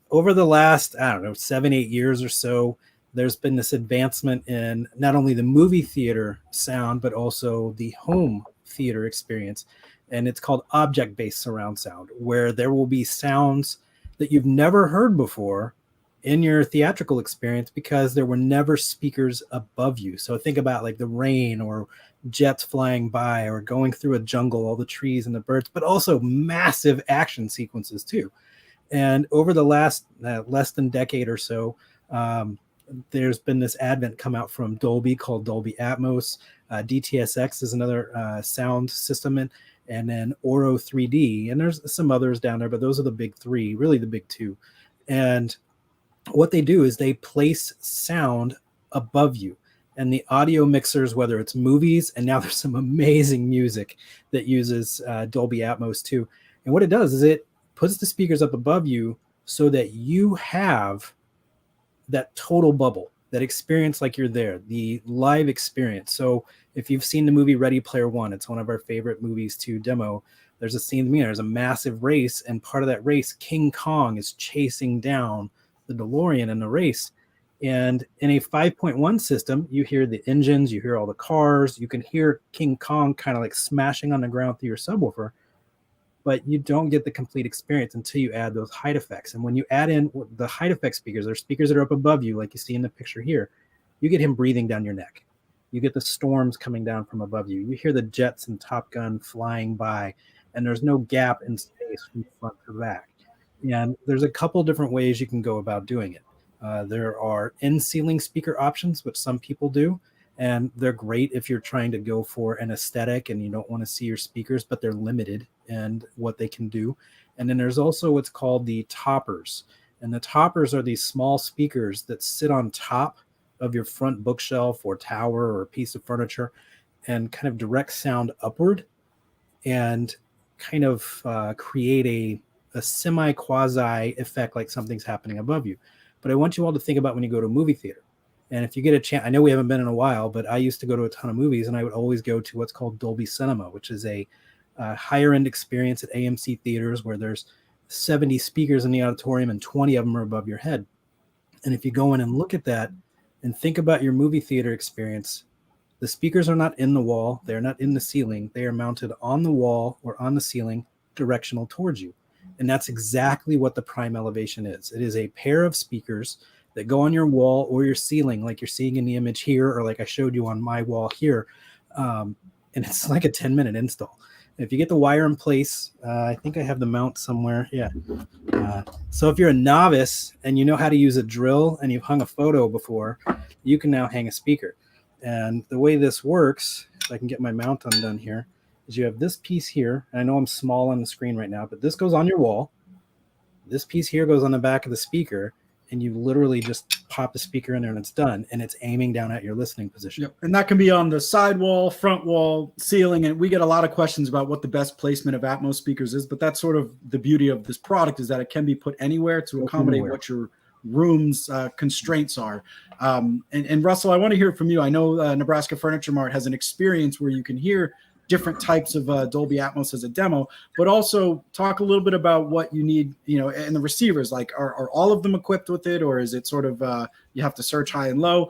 Over the last, 7-8 years or so, there's been this advancement in not only the movie theater sound, but also the home theater experience. And it's called object-based surround sound, where there will be sounds that you've never heard before in your theatrical experience because there were never speakers above you. So think about like the rain or jets flying by or going through a jungle, all the trees and the birds, but also massive action sequences too. And over the last less than decade or so, there's been this advent come out from Dolby called Dolby Atmos. DTSX is another sound system, and then Oro 3D. And there's some others down there, but those are the big three, really the big two. And what they do is they place sound above you. And the audio mixers, whether it's movies, and now there's some amazing music that uses Dolby Atmos too. And what it does is it puts the speakers up above you so that you have that total bubble, that experience like you're there, the live experience. So if you've seen the movie Ready Player One, it's one of our favorite movies to demo. There's a scene, there's a massive race, and part of that race, King Kong is chasing down the DeLorean in the race. And in a 5.1 system, you hear the engines, you hear all the cars, you can hear King Kong kind of like smashing on the ground through your subwoofer, but you don't get the complete experience until you add those height effects. And when you add in the height effect speakers, they're speakers that are up above you, like you see in the picture here, you get him breathing down your neck. You get the storms coming down from above you. You hear the jets and Top Gun flying by, and there's no gap in space from front to back. And there's a couple different ways you can go about doing it. There are in-ceiling speaker options, which some people do, and they're great if you're trying to go for an aesthetic and you don't want to see your speakers, but they're limited in what they can do. And then there's also what's called the toppers. And the toppers are these small speakers that sit on top of your front bookshelf or tower or piece of furniture and kind of direct sound upward and kind of create a semi-quasi effect like something's happening above you. But I want you all to think about when you go to a movie theater. And if you get a chance, I know we haven't been in a while, but I used to go to a ton of movies, and I would always go to what's called Dolby Cinema, which is a higher end experience at AMC theaters where there's 70 speakers in the auditorium and 20 of them are above your head. And if you go in and look at that and think about your movie theater experience, the speakers are not in the wall. They're not in the ceiling. They are mounted on the wall or on the ceiling, directional towards you. And that's exactly what the prime elevation is. It is a pair of speakers that go on your wall or your ceiling, like you're seeing in the image here, or like I showed you on my wall here. And it's like a 10-minute install. If you get the wire in place, I think I have the mount somewhere. Yeah. So if you're a novice and you know how to use a drill and you've hung a photo before, you can now hang a speaker. And the way this works, if I can get my mount undone here, is you have this piece here. And I know I'm small on the screen right now, but this goes on your wall. This piece here goes on the back of the speaker, and you literally just pop the speaker in there and it's done, and it's aiming down at your listening position. Yep. And that can be on the side wall, front wall, ceiling. And we get a lot of questions about what the best placement of Atmos speakers is, but that's sort of the beauty of this product, is that it can be put anywhere to accommodate what your room's constraints are. And Russell, I want to hear from you. I know Nebraska Furniture Mart has an experience where you can hear different types of Dolby Atmos as a demo, but also talk a little bit about what you need, and the receivers, like are all of them equipped with it, or is it sort of you have to search high and low?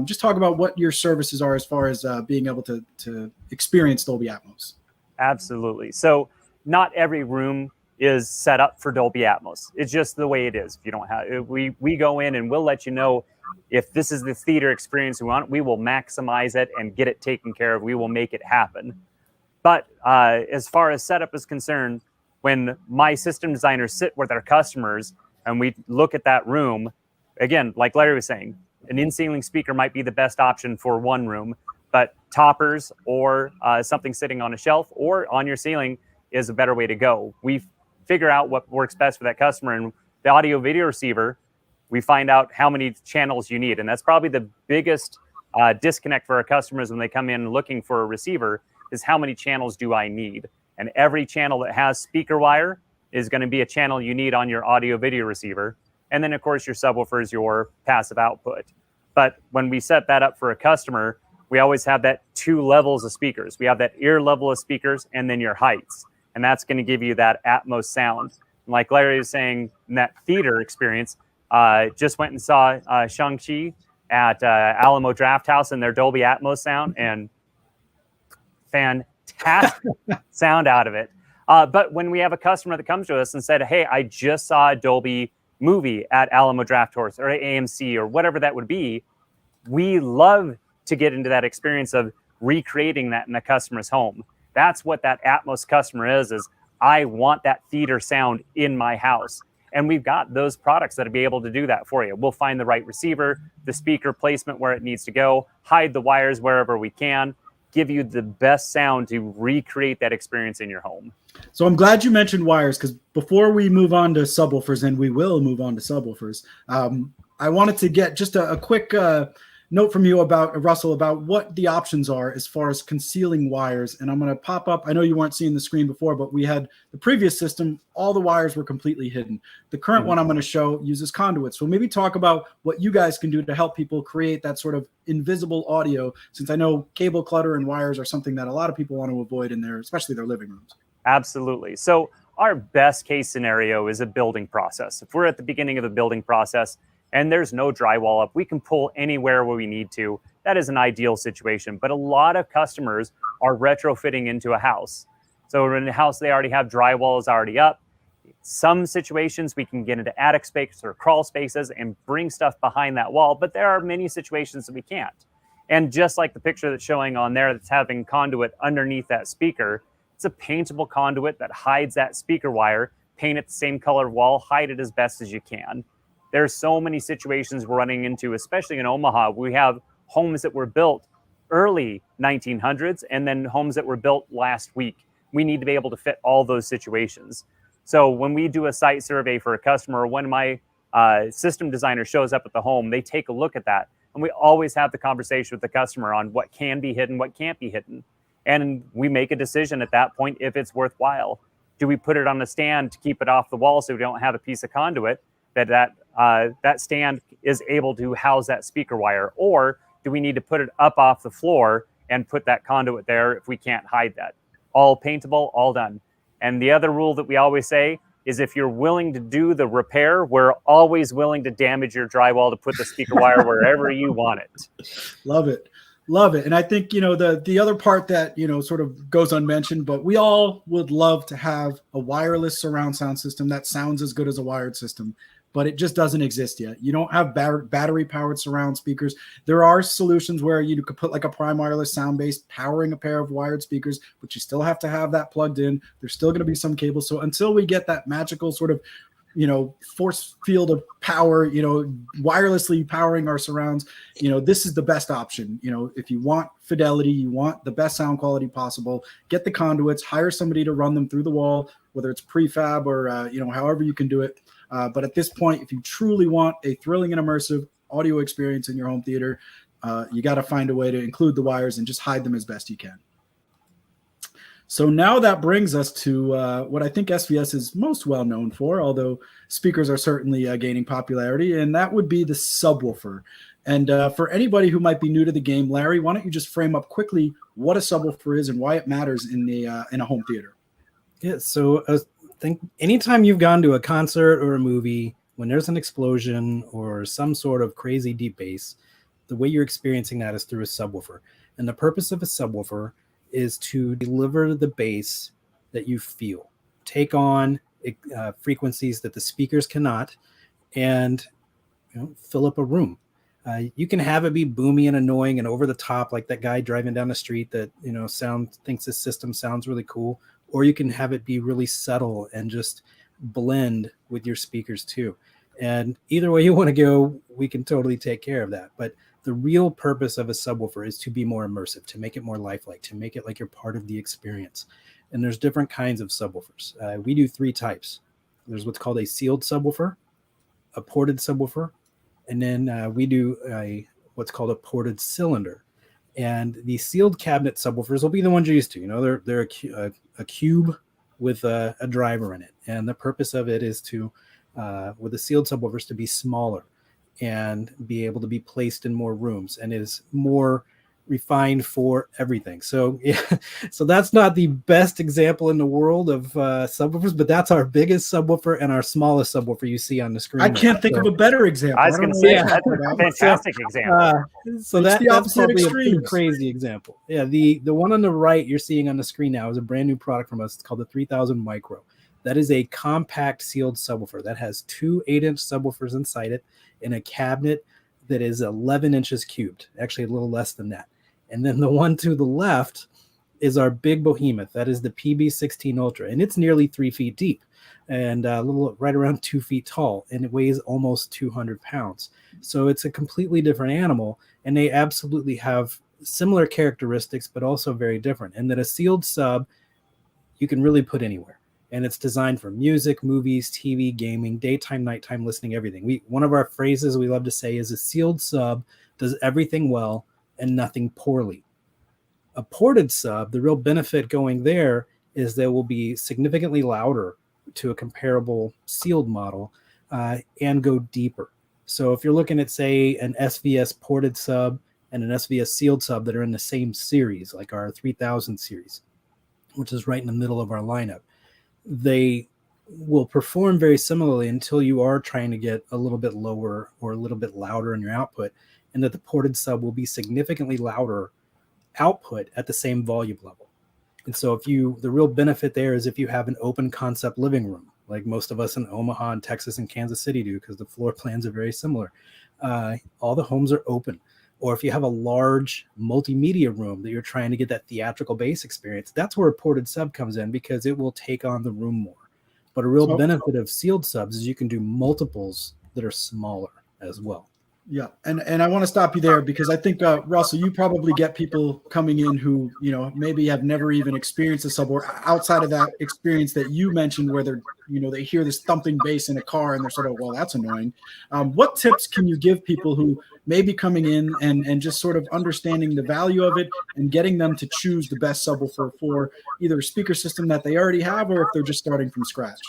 Just talk about what your services are as far as being able to experience Dolby Atmos. Absolutely. So not every room is set up for Dolby Atmos. It's just the way it is. If you don't have, we go in and we'll let you know if this is the theater experience we want. We will maximize it and get it taken care of. We will make it happen. But as far as setup is concerned, when my system designers sit with our customers and we look at that room, again, like Larry was saying, an in-ceiling speaker might be the best option for one room, but toppers or something sitting on a shelf or on your ceiling is a better way to go. We figure out what works best for that customer, and the audio video receiver, we find out how many channels you need. And that's probably the biggest disconnect for our customers when they come in looking for a receiver, is how many channels do I need? And every channel that has speaker wire is going to be a channel you need on your audio video receiver. And then of course your subwoofer is your passive output. But when we set that up for a customer, we always have that 2 levels of speakers. We have that ear level of speakers and then your heights. And that's going to give you that Atmos sound. And like Larry was saying, in that theater experience, just went and saw Shang-Chi at Alamo Drafthouse and their Dolby Atmos sound, and fantastic sound out of it. But when we have a customer that comes to us and said, hey, I just saw a Dolby movie at Alamo Drafthouse or AMC or whatever that would be, we love to get into that experience of recreating that in the customer's home. That's what that Atmos customer is I want that theater sound in my house. And we've got those products that'll be able to do that for you. We'll find the right receiver, the speaker placement where it needs to go, hide the wires wherever we can, give you the best sound to recreate that experience in your home. So I'm glad you mentioned wires, because before we move on to subwoofers, and we will move on to subwoofers, I wanted to get just a quick note from you about, Russell, about what the options are as far as concealing wires. And I'm going to pop up, I know you weren't seeing the screen before, but we had the previous system, all the wires were completely hidden. The current one I'm going to show uses conduits. So maybe talk about what you guys can do to help people create that sort of invisible audio, since I know cable clutter and wires are something that a lot of people want to avoid in their, especially their living rooms. Absolutely. So our best case scenario is a building process. If we're at the beginning of the building process and there's no drywall up, we can pull anywhere where we need to. That is an ideal situation. But a lot of customers are retrofitting into a house. So in a house, they already have drywalls already up. Some situations we can get into attic space or crawl spaces and bring stuff behind that wall, but there are many situations that we can't. And just like the picture that's showing on there that's having conduit underneath that speaker, it's a paintable conduit that hides that speaker wire. Paint it the same color wall, hide it as best as you can. There's so many situations we're running into, especially in Omaha. We have homes that were built early 1900s and then homes that were built last week. We need to be able to fit all those situations. So when we do a site survey for a customer, when my system designer shows up at the home, they take a look at that. And we always have the conversation with the customer on what can be hidden, what can't be hidden. And we make a decision at that point if it's worthwhile. Do we put it on a stand to keep it off the wall so we don't have a piece of conduit that stand is able to house that speaker wire? Or do we need to put it up off the floor and put that conduit there if we can't hide that? All paintable, all done. And the other rule that we always say is if you're willing to do the repair, we're always willing to damage your drywall to put the speaker wire wherever you want it. Love it. Love it. And I think, the other part that, sort of goes unmentioned, but we all would love to have a wireless surround sound system that sounds as good as a wired system, but it just doesn't exist yet. You don't have battery powered surround speakers. There are solutions where you could put like a prime wireless Soundbase powering a pair of wired speakers, but you still have to have that plugged in. There's still going to be some cables. So until we get that magical sort of force field of power, wirelessly powering our surrounds, this is the best option. If you want fidelity, you want the best sound quality possible, get the conduits, hire somebody to run them through the wall, whether it's prefab or, however you can do it. But at this point, if you truly want a thrilling and immersive audio experience in your home theater, you got to find a way to include the wires and just hide them as best you can. So now that brings us to what I think SVS is most well known for, although speakers are certainly gaining popularity, and that would be the subwoofer. And for anybody who might be new to the game, Larry, why don't you just frame up quickly what a subwoofer is and why it matters in a home theater? Yeah, so I think anytime you've gone to a concert or a movie, when there's an explosion or some sort of crazy deep bass, the way you're experiencing that is through a subwoofer. And the purpose of a subwoofer is to deliver the bass that you feel, take on frequencies that the speakers cannot, and fill up a room. You can have it be boomy and annoying and over the top, like that guy driving down the street that thinks his system sounds really cool, or you can have it be really subtle and just blend with your speakers too. And either way you want to go, we can totally take care of that. But the real purpose of a subwoofer is to be more immersive, to make it more lifelike, to make it like you're part of the experience. And there's different kinds of subwoofers. We do 3 types. There's what's called a sealed subwoofer, a ported subwoofer, and then we do what's called a ported cylinder. And the sealed cabinet subwoofers will be the ones you're used to. They're a cube with a driver in it. And the purpose of it is to, with the sealed subwoofers, to be smaller and be able to be placed in more rooms, and is more refined for everything. So yeah, so that's not the best example in the world of subwoofers, but that's our biggest subwoofer and our smallest subwoofer you see on the screen. I can't think of a better example. I was going to say that's a fantastic example. So that's probably a pretty crazy example. Yeah, the one on the right you're seeing on the screen now is a brand new product from us. It's called the 3000 Micro. That is a compact sealed subwoofer that has 2 8-inch subwoofers inside it in a cabinet that is 11 inches cubed, actually a little less than that. And then the one to the left is our big behemoth. That is the Pb16 Ultra, and it's nearly 3 feet deep and a little right around 2 feet tall, and it weighs almost 200 pounds. So it's a completely different animal, and they absolutely have similar characteristics, but also very different. And that a sealed sub you can really put anywhere. And it's designed for music, movies, TV, gaming, daytime, nighttime listening, everything. One of our phrases we love to say is a sealed sub does everything well and nothing poorly. A ported sub, the real benefit going there is they will be significantly louder to a comparable sealed model and go deeper. So if you're looking at, say, an SVS ported sub and an SVS sealed sub that are in the same series, like our 3000 series, which is right in the middle of our lineup, they will perform very similarly until you are trying to get a little bit lower or a little bit louder in your output, and that the ported sub will be significantly louder output at the same volume level. And so the real benefit there is if you have an open concept living room, like most of us in Omaha and Texas and Kansas City do, because the floor plans are very similar. All the homes are open. Or if you have a large multimedia room that you're trying to get that theatrical bass experience, that's where a ported sub comes in, because it will take on the room more. But a real benefit of sealed subs is you can do multiples that are smaller as well. Yeah, and I want to stop you there, because I think, Russell, you probably get people coming in who, maybe have never even experienced a sub, or outside of that experience that you mentioned where they're, they hear this thumping bass in a car and they're sort of, well, that's annoying. What tips can you give people who may be coming in and just sort of understanding the value of it and getting them to choose the best subwoofer for either a speaker system that they already have, or if they're just starting from scratch?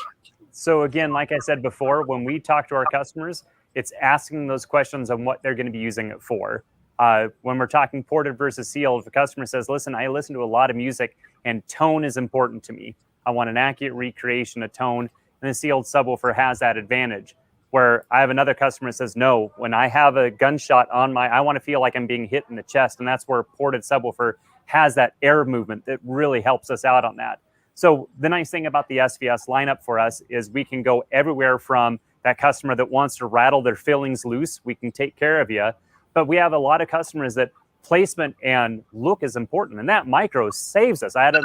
So again, like I said before, when we talk to our customers, it's asking those questions on what they're going to be using it for. When we're talking ported versus sealed, if a customer says, listen, I listen to a lot of music and tone is important to me. I want an accurate recreation of tone, and the sealed subwoofer has that advantage. where I have another customer that says, no, when I have a gunshot on I want to feel like I'm being hit in the chest. And that's where a ported subwoofer has that air movement that really helps us out on that. So the nice thing about the SVS lineup for us is we can go everywhere from that customer that wants to rattle their fillings loose. We can take care of you. But we have a lot of customers that placement and look is important. And that micro saves us. I had a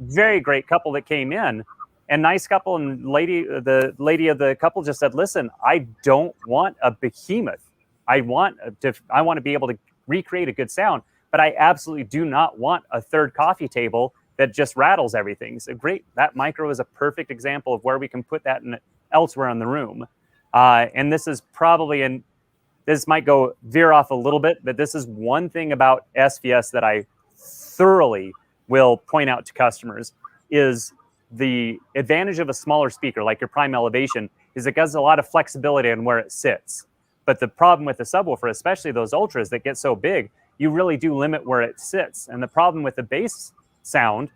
very great couple that came in, and nice couple, and the lady of the couple just said, listen, I don't want a behemoth. I want to be able to recreate a good sound, but I absolutely do not want a third coffee table that just rattles everything. So great. That micro is a perfect example of where we can put that in elsewhere in the room. And this is probably this might veer off a little bit, but this is one thing about SVS that I thoroughly will point out to customers is the advantage of a smaller speaker, like your prime elevation, is it gives a lot of flexibility on where it sits. But the problem with the subwoofer, especially those ultras that get so big, you really do limit where it sits. And the problem with the bass sound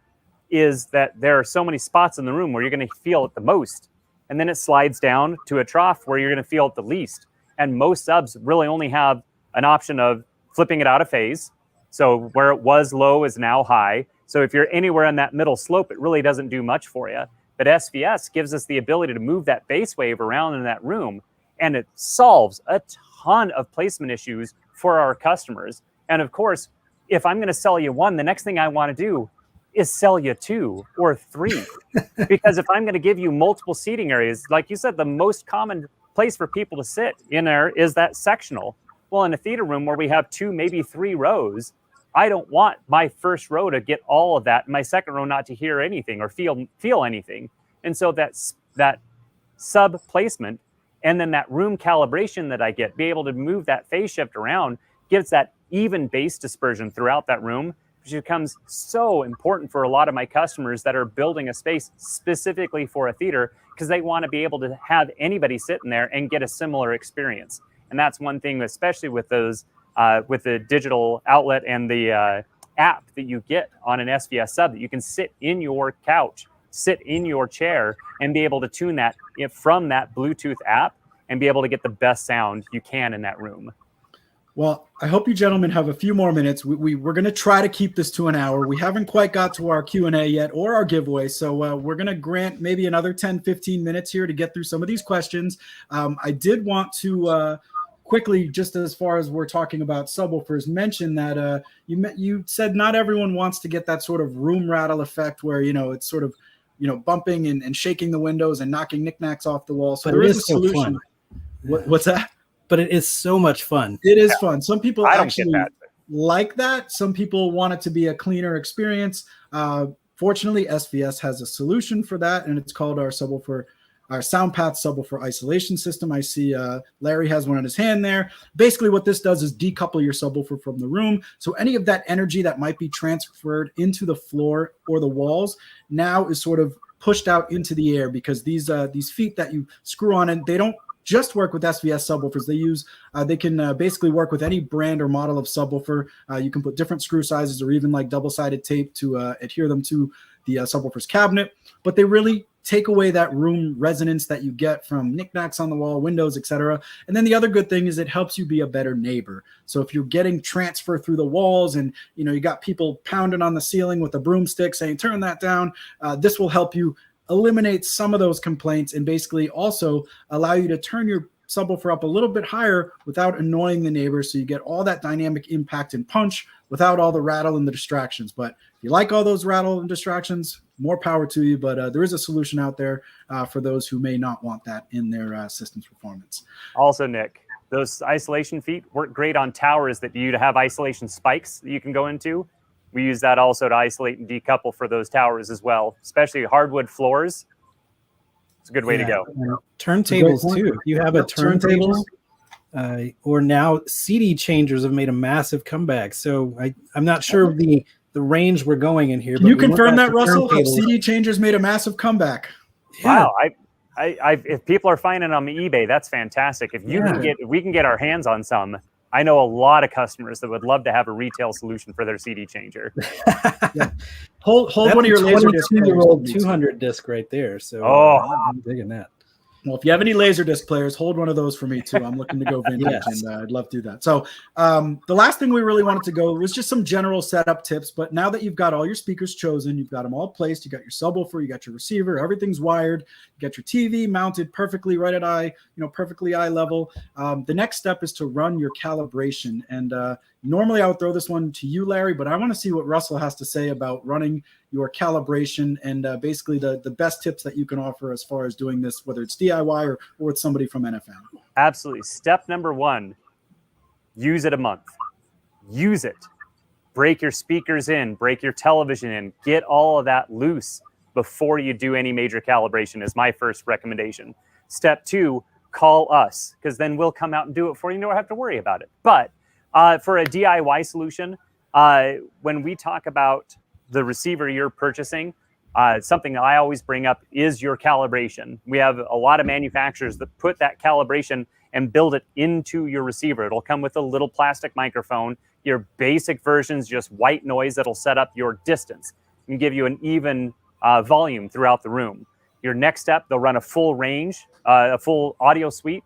is that there are so many spots in the room where you're going to feel it the most. And then it slides down to a trough where you're going to feel it the least. And most subs really only have an option of flipping it out of phase. So where it was low is now high. So if you're anywhere in that middle slope, it really doesn't do much for you. But SVS gives us the ability to move that bass wave around in that room. And it solves a ton of placement issues for our customers. And of course, if I'm going to sell you one, the next thing I want to do is sell you 2 or 3. Because if I'm going to give you multiple seating areas, like you said, the most common place for people to sit in there is that sectional. Well, in a theater room where we have 2, maybe 3 rows, I don't want my first row to get all of that, and my second row not to hear anything or feel anything. And so that sub placement and then that room calibration that I get, be able to move that phase shift around, gives that even bass dispersion throughout that room, which becomes so important for a lot of my customers that are building a space specifically for a theater, because they want to be able to have anybody sit in there and get a similar experience. And that's one thing, especially with those, with the digital outlet and the app that you get on an SVS sub, that you can sit in your couch, sit in your chair, and be able to tune that from that Bluetooth app and be able to get the best sound you can in that room. Well, I hope you gentlemen have a few more minutes. We're going to try to keep this to an hour. We haven't quite got to our Q&A yet or our giveaway. So we're going to grant maybe another 10, 15 minutes here to get through some of these questions. I did want to quickly, just as far as we're talking about subwoofers, mention that you said not everyone wants to get that sort of room rattle effect where, it's sort of, bumping and shaking the windows and knocking knickknacks off the wall. So there is a solution. What's that? But it is so much fun. It is fun. Some people actually that. like that. Some people want it to be a cleaner experience. Fortunately, SVS has a solution for that, and it's called our Soundpath subwoofer isolation system. I see Larry has one in his hand there. Basically, what this does is decouple your subwoofer from the room. So any of that energy that might be transferred into the floor or the walls now is sort of pushed out into the air, because these feet that you screw on, and they don't just work with SVS subwoofers. They can basically work with any brand or model of subwoofer. You can put different screw sizes or even like double-sided tape to adhere them to the subwoofer's cabinet. But they really take away that room resonance that you get from knickknacks on the wall, windows, etc. And then the other good thing is it helps you be a better neighbor. So if you're getting transfer through the walls and you got people pounding on the ceiling with a broomstick saying, turn that down, this will help you eliminate some of those complaints and basically also allow you to turn your subwoofer up a little bit higher without annoying the neighbors. So you get all that dynamic impact and punch without all the rattle and the distractions. But if you like all those rattle and distractions, more power to you. But there is a solution out there for those who may not want that in their system's performance. Also, Nick, those isolation feet work great on towers that you have isolation spikes that you can go into. We use that also to isolate and decouple for those towers as well, especially hardwood floors. It's a good way to go. Turntables too. If you have a turntable, or now CD changers have made a massive comeback. So I'm not sure of the range we're going in here. Can you confirm that, Russell? CD changers made a massive comeback. Yeah. Wow. If people are finding them on eBay, that's fantastic. If we can get our hands on some, I know a lot of customers that would love to have a retail solution for their CD changer. Yeah. Hold one of your Laserdisc 22-year-old 200 disc right there. So I'm digging that. Well, if you have any Laserdisc players, hold one of those for me too. I'm looking to go vintage, Yes. and I'd love to do that. So the last thing we really wanted to go was just some general setup tips. But now that you've got all your speakers chosen, you've got them all placed, you got your subwoofer, you got your receiver, everything's wired, you got your TV mounted perfectly right at eye, perfectly eye level. The next step is to run your calibration. And normally I would throw this one to you, Larry, but I want to see what Russell has to say about running your calibration and basically the best tips that you can offer as far as doing this, whether it's DIY or with somebody from NFM. Absolutely. Step number 1, use it a month. Use it. Break your speakers in, break your television in, get all of that loose before you do any major calibration is my first recommendation. Step 2, call us, because then we'll come out and do it for you. You don't have to worry about it. But for a DIY solution, when we talk about the receiver you're purchasing, something that I always bring up is your calibration. We have a lot of manufacturers that put that calibration and build it into your receiver. It'll come with a little plastic microphone. Your basic version's just white noise that'll set up your distance and give you an even volume throughout the room. Your next step, they'll run a full range, a full audio sweep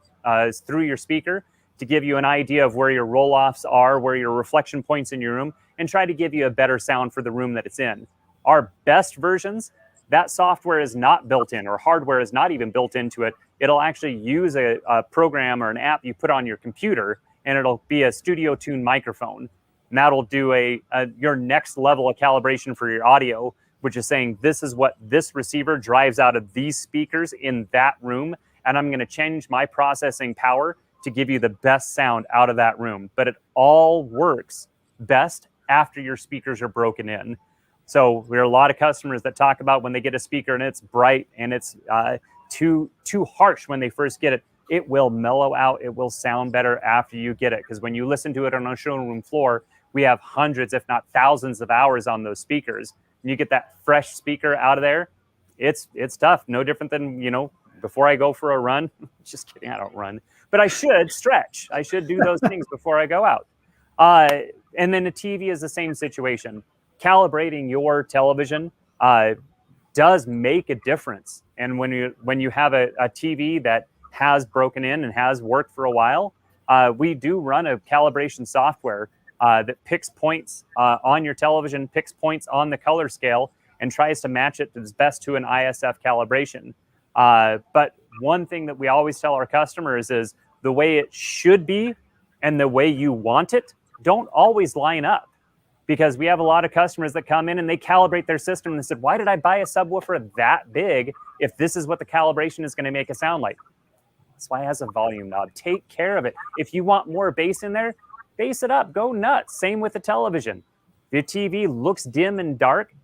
through your speaker to give you an idea of where your roll-offs are, where your reflection points in your room, and try to give you a better sound for the room that it's in. Our best versions, that software is not built in, or hardware is not even built into it. It'll actually use a program or an app you put on your computer, and it'll be a studio tuned microphone. And that'll do your next level of calibration for your audio, which is saying this is what this receiver drives out of these speakers in that room, and I'm going to change my processing power to give you the best sound out of that room. But it all works best after your speakers are broken in. So there are a lot of customers that talk about when they get a speaker and it's bright and it's too harsh when they first get it. It will mellow out. It will sound better after you get it. Because when you listen to it on a showroom floor, we have hundreds, if not thousands of hours on those speakers. And you get that fresh speaker out of there, it's tough. No different than, before I go for a run. Just kidding, I don't run. But I should stretch. I should do those things before I go out. And then the TV is the same situation. Calibrating your television does make a difference. And when you have a TV that has broken in and has worked for a while, we do run a calibration software that picks points on your television, picks points on the color scale, and tries to match it as best to an ISF calibration. But one thing that we always tell our customers is the way it should be and the way you want it don't always line up. Because we have a lot of customers that come in and they calibrate their system and they said, why did I buy a subwoofer that big if this is what the calibration is going to make it sound like? That's why it has a volume knob. Take care of it. If you want more bass in there, bass it up. Go nuts. Same with the television. If your TV looks dim and dark,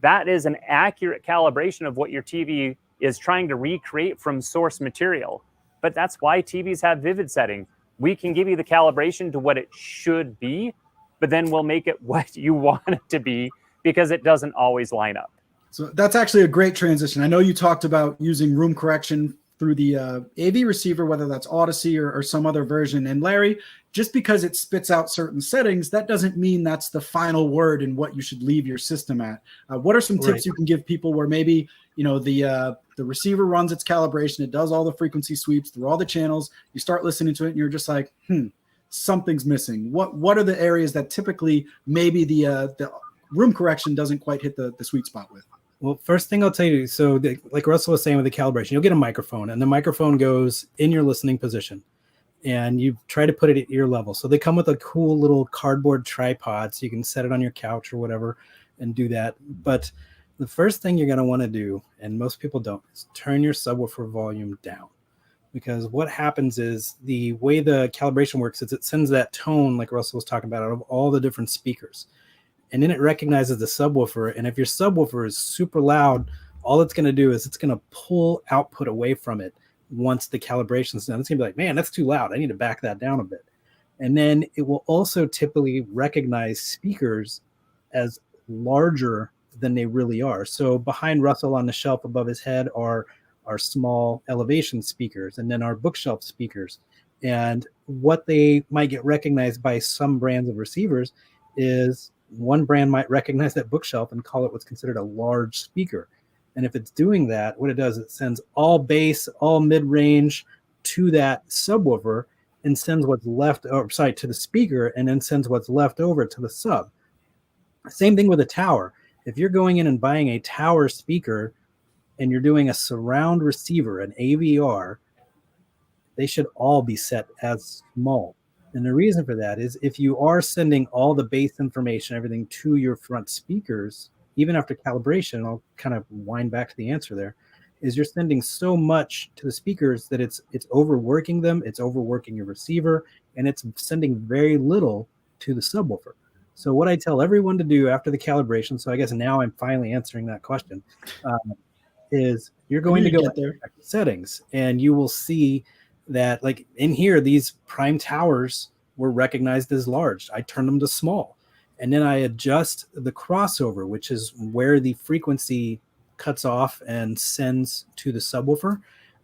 that is an accurate calibration of what your TV is trying to recreate from source material. But that's why TVs have vivid setting. We can give you the calibration to what it should be, but then we'll make it what you want it to be because it doesn't always line up. So that's actually a great transition. I know you talked about using room correction through the AV receiver, whether that's Odyssey or some other version. And Larry, just because it spits out certain settings, that doesn't mean that's the final word in what you should leave your system at. What are some tips you can give people where maybe, the receiver runs its calibration, it does all the frequency sweeps through all the channels, you start listening to it and you're just like, something's missing. What are the areas that typically maybe the room correction doesn't quite hit the sweet spot with? Well, first thing I'll tell you, so like Russell was saying with the calibration, you'll get a microphone and the microphone goes in your listening position and you try to put it at ear level. So they come with a cool little cardboard tripod so you can set it on your couch or whatever and do that. But the first thing you're going to want to do, and most people don't, is turn your subwoofer volume down. Because what happens is the way the calibration works is it sends that tone, like Russell was talking about, out of all the different speakers. And then it recognizes the subwoofer. And if your subwoofer is super loud, all it's going to do is it's going to pull output away from it once the calibration's done. It's going to be like, man, that's too loud. I need to back that down a bit. And then it will also typically recognize speakers as larger than they really are. So behind Russell on the shelf above his head are our small elevation speakers, and then our bookshelf speakers. And what they might get recognized by some brands of receivers is one brand might recognize that bookshelf and call it what's considered a large speaker. And if it's doing that, what it does, it sends all bass, all mid-range to that subwoofer and sends what's left over, to the speaker, and then sends what's left over to the sub. Same thing with a tower. If you're going in and buying a tower speaker and you're doing a surround receiver, an AVR, they should all be set as small. And the reason for that is if you are sending all the bass information, everything to your front speakers, even after calibration, I'll kind of wind back to the answer there, is you're sending so much to the speakers that it's overworking them, it's overworking your receiver, and it's sending very little to the subwoofer. So what I tell everyone to do after the calibration, so I guess now I'm finally answering that question, is you're going to go to settings, and you will see that, like in here, these prime towers were recognized as large. I turned them to small. And then I adjust the crossover, which is where the frequency cuts off and sends to the subwoofer.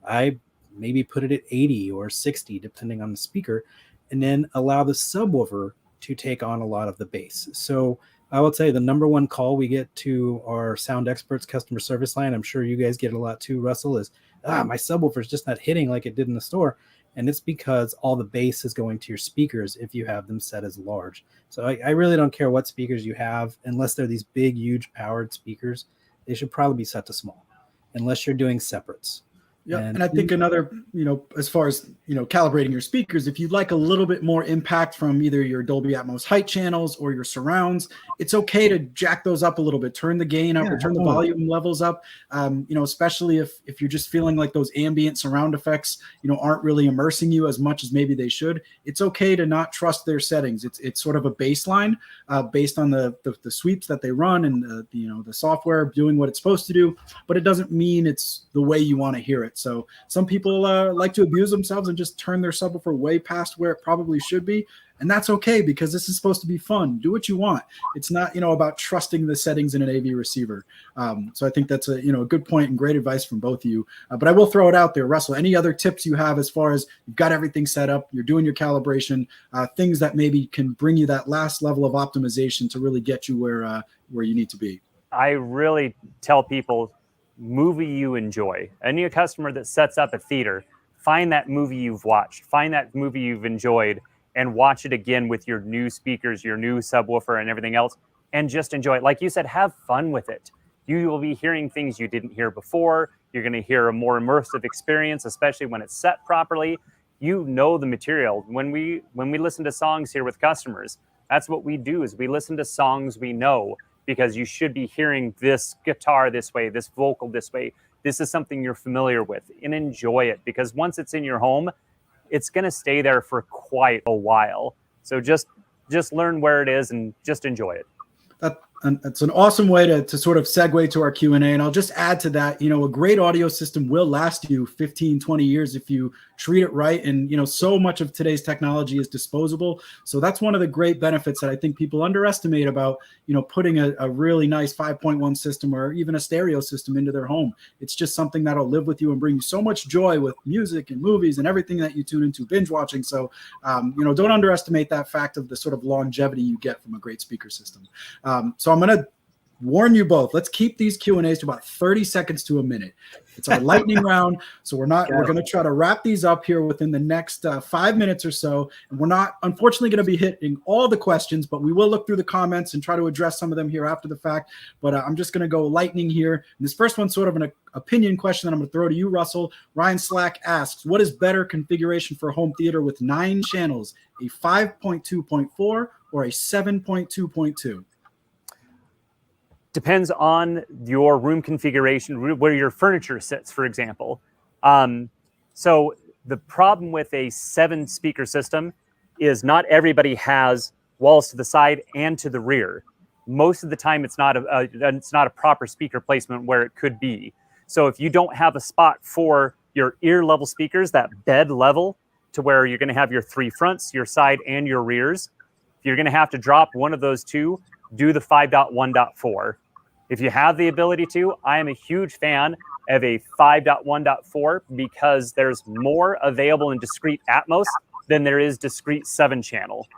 I maybe put it at 80 or 60, depending on the speaker, and then allow the subwoofer to take on a lot of the bass. So I will say the number one call we get to our sound experts customer service line, I'm sure you guys get a lot too, Russell, is, my subwoofer is just not hitting like it did in the store. And it's because all the bass is going to your speakers if you have them set as large. So I really don't care what speakers you have, unless they're these big, huge powered speakers. They should probably be set to small, unless you're doing separates. Yeah, and I think another, as far as, calibrating your speakers, if you'd like a little bit more impact from either your Dolby Atmos height channels or your surrounds, it's okay to jack those up a little bit, turn the gain up or turn the volume levels up, especially if you're just feeling like those ambient surround effects, aren't really immersing you as much as maybe they should. It's okay to not trust their settings. It's sort of a baseline based on the sweeps that they run and the software doing what it's supposed to do, but it doesn't mean it's the way you want to hear it. So some people like to abuse themselves and just turn their subwoofer way past where it probably should be. And that's okay, because this is supposed to be fun. Do what you want. It's not, about trusting the settings in an AV receiver. So I think that's a good point and great advice from both of you. But I will throw it out there, Russell, any other tips you have as far as you've got everything set up, you're doing your calibration, things that maybe can bring you that last level of optimization to really get you where you need to be? I really tell people, movie you enjoy. Any customer that sets up a theater, find that movie you've watched, find that movie you've enjoyed, and watch it again with your new speakers, your new subwoofer, and everything else, and just enjoy it. Like you said, have fun with it. You will be hearing things you didn't hear before. You're going to hear a more immersive experience, especially when it's set properly. You know the material. When we listen to songs here with customers, that's what we do, is we listen to songs we know, because you should be hearing this guitar this way, this vocal this way. This is something you're familiar with, and enjoy it, because once it's in your home, it's going to stay there for quite a while. So just learn where it is and just enjoy it. That's an awesome way to sort of segue to our Q&A. And I'll just add to that, a great audio system will last you 15, 20 years if you treat it right. And, so much of today's technology is disposable. So that's one of the great benefits that I think people underestimate about, putting a really nice 5.1 system or even a stereo system into their home. It's just something that'll live with you and bring you so much joy with music and movies and everything that you tune into binge watching. So, don't underestimate that fact of the sort of longevity you get from a great speaker system. So I'm going to warn you both. Let's keep these Q&As to about 30 seconds to a minute. It's our lightning round. So we're going to try to wrap these up here within the next 5 minutes or so. And we're not, unfortunately, going to be hitting all the questions, but we will look through the comments and try to address some of them here after the fact. But I'm just going to go lightning here. And this first one's sort of an opinion question that I'm going to throw to you, Russell. Ryan Slack asks, what is better configuration for home theater with 9 channels, a 5.2.4 or a 7.2.2? Depends on your room configuration, where your furniture sits, for example. So the problem with a 7-speaker system is not everybody has walls to the side and to the rear. Most of the time, it's not a proper speaker placement where it could be. So if you don't have a spot for your ear level speakers, that bed level, to where you're going to have your 3 fronts, your side, and your rears, you're going to have to drop one of those 2. Do the 5.1.4. If you have the ability to, I am a huge fan of a 5.1.4 because there's more available in discrete Atmos than there is discrete 7-channel.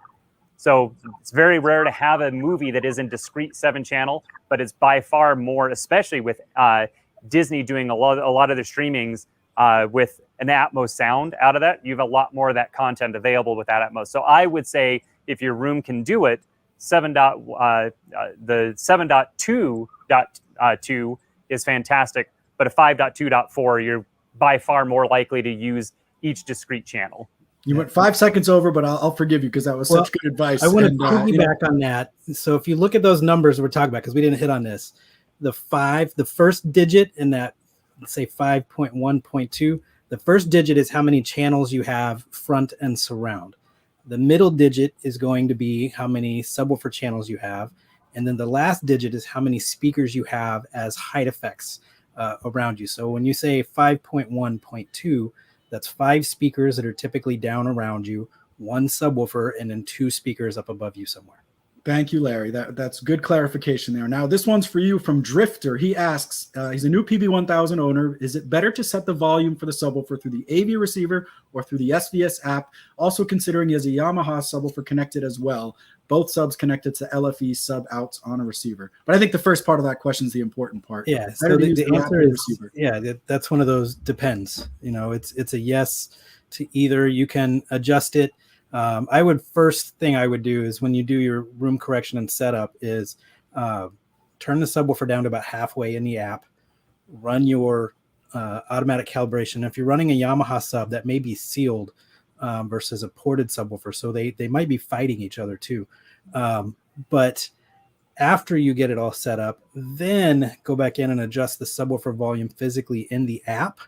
So it's very rare to have a movie that is in discrete 7-channel, but it's by far more, especially with Disney doing a lot of their streamings with an Atmos sound out of that. You have a lot more of that content available with that Atmos. So I would say if your room can do it, the 7.2.2 is fantastic, but a 5.2.4, you're by far more likely to use each discrete channel. You went 5 seconds over, but I'll forgive you because that was such good advice. I want to piggyback on that. So if you look at those numbers we're talking about, because we didn't hit on this, the first digit in that, let's say 5.1.2, the first digit is how many channels you have front and surround. The middle digit is going to be how many subwoofer channels you have. And then the last digit is how many speakers you have as height effects around you. So when you say 5.1.2, that's 5 speakers that are typically down around you, 1 subwoofer, and then 2 speakers up above you somewhere. Thank you, Larry. That's good clarification there. Now, this one's for you from Drifter. He asks, he's a new PB1000 owner. Is it better to set the volume for the subwoofer through the AV receiver or through the SVS app? Also considering he has a Yamaha subwoofer connected as well. Both subs connected to LFE sub outs on a receiver. But I think the first part of that question is the important part. Yeah, so the answer is, that's one of those depends. It's a yes to either. You can adjust it. First thing I would do is when you do your room correction and setup is turn the subwoofer down to about halfway in the app, run your automatic calibration. If you're running a Yamaha sub, that may be sealed versus a ported subwoofer. So they might be fighting each other too. But after you get it all set up, then go back in and adjust the subwoofer volume physically in the app.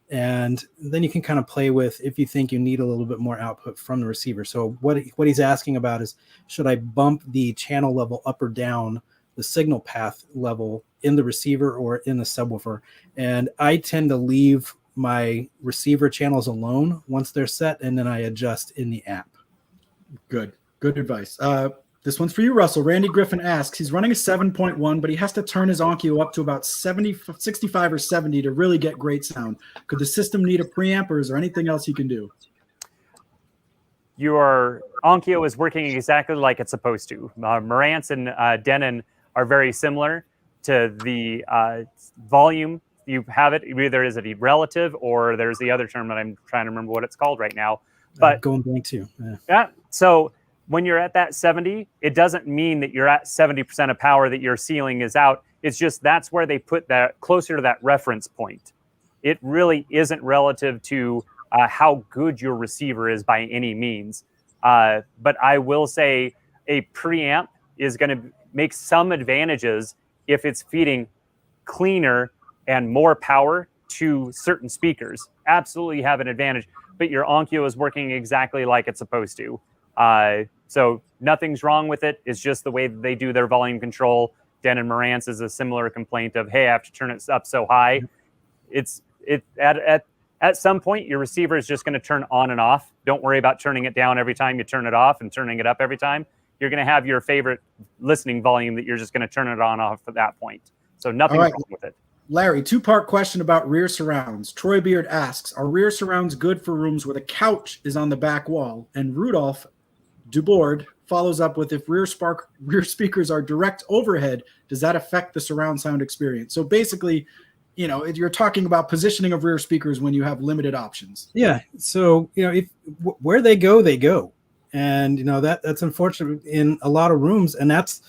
And then you can kind of play with if you think you need a little bit more output from the receiver. So what he's asking about is, should I bump the channel level up or down, the signal path level in the receiver or in the subwoofer? And I tend to leave my receiver channels alone once they're set, and then I adjust in the app. Good advice. This one's for you, Russell. Randy Griffin asks, he's running a 7.1, but he has to turn his Onkyo up to about 65 or 70 to really get great sound. Could the system need a preamp, or is there anything else you can do? Your Onkyo is working exactly like it's supposed to. Marantz and Denon are very similar to the volume. You have it, either is it a relative or there's the other term that I'm trying to remember what it's called right now. But going blank too. Yeah. So when you're at that 70, it doesn't mean that you're at 70% of power, that your ceiling is out. It's just that's where they put that closer to that reference point. It really isn't relative to how good your receiver is by any means. But I will say a preamp is going to make some advantages if it's feeding cleaner and more power to certain speakers. Absolutely have an advantage, but your Onkyo is working exactly like it's supposed to. So nothing's wrong with it. It's just the way that they do their volume control. Denon Marantz is a similar complaint of, hey, I have to turn it up so high. At some point, your receiver is just going to turn on and off. Don't worry about turning it down every time you turn it off and turning it up every time. You're going to have your favorite listening volume that you're just going to turn it on and off at that point. So nothing's wrong with it. Larry, 2-part question about rear surrounds. Troy Beard asks, are rear surrounds good for rooms where the couch is on the back wall? And Rudolph Dubord follows up with, if rear speakers are direct overhead, does that affect the surround sound experience? So basically, you're talking about positioning of rear speakers when you have limited options. Yeah. So, if where they go, they go. And, that's unfortunate in a lot of rooms. And that's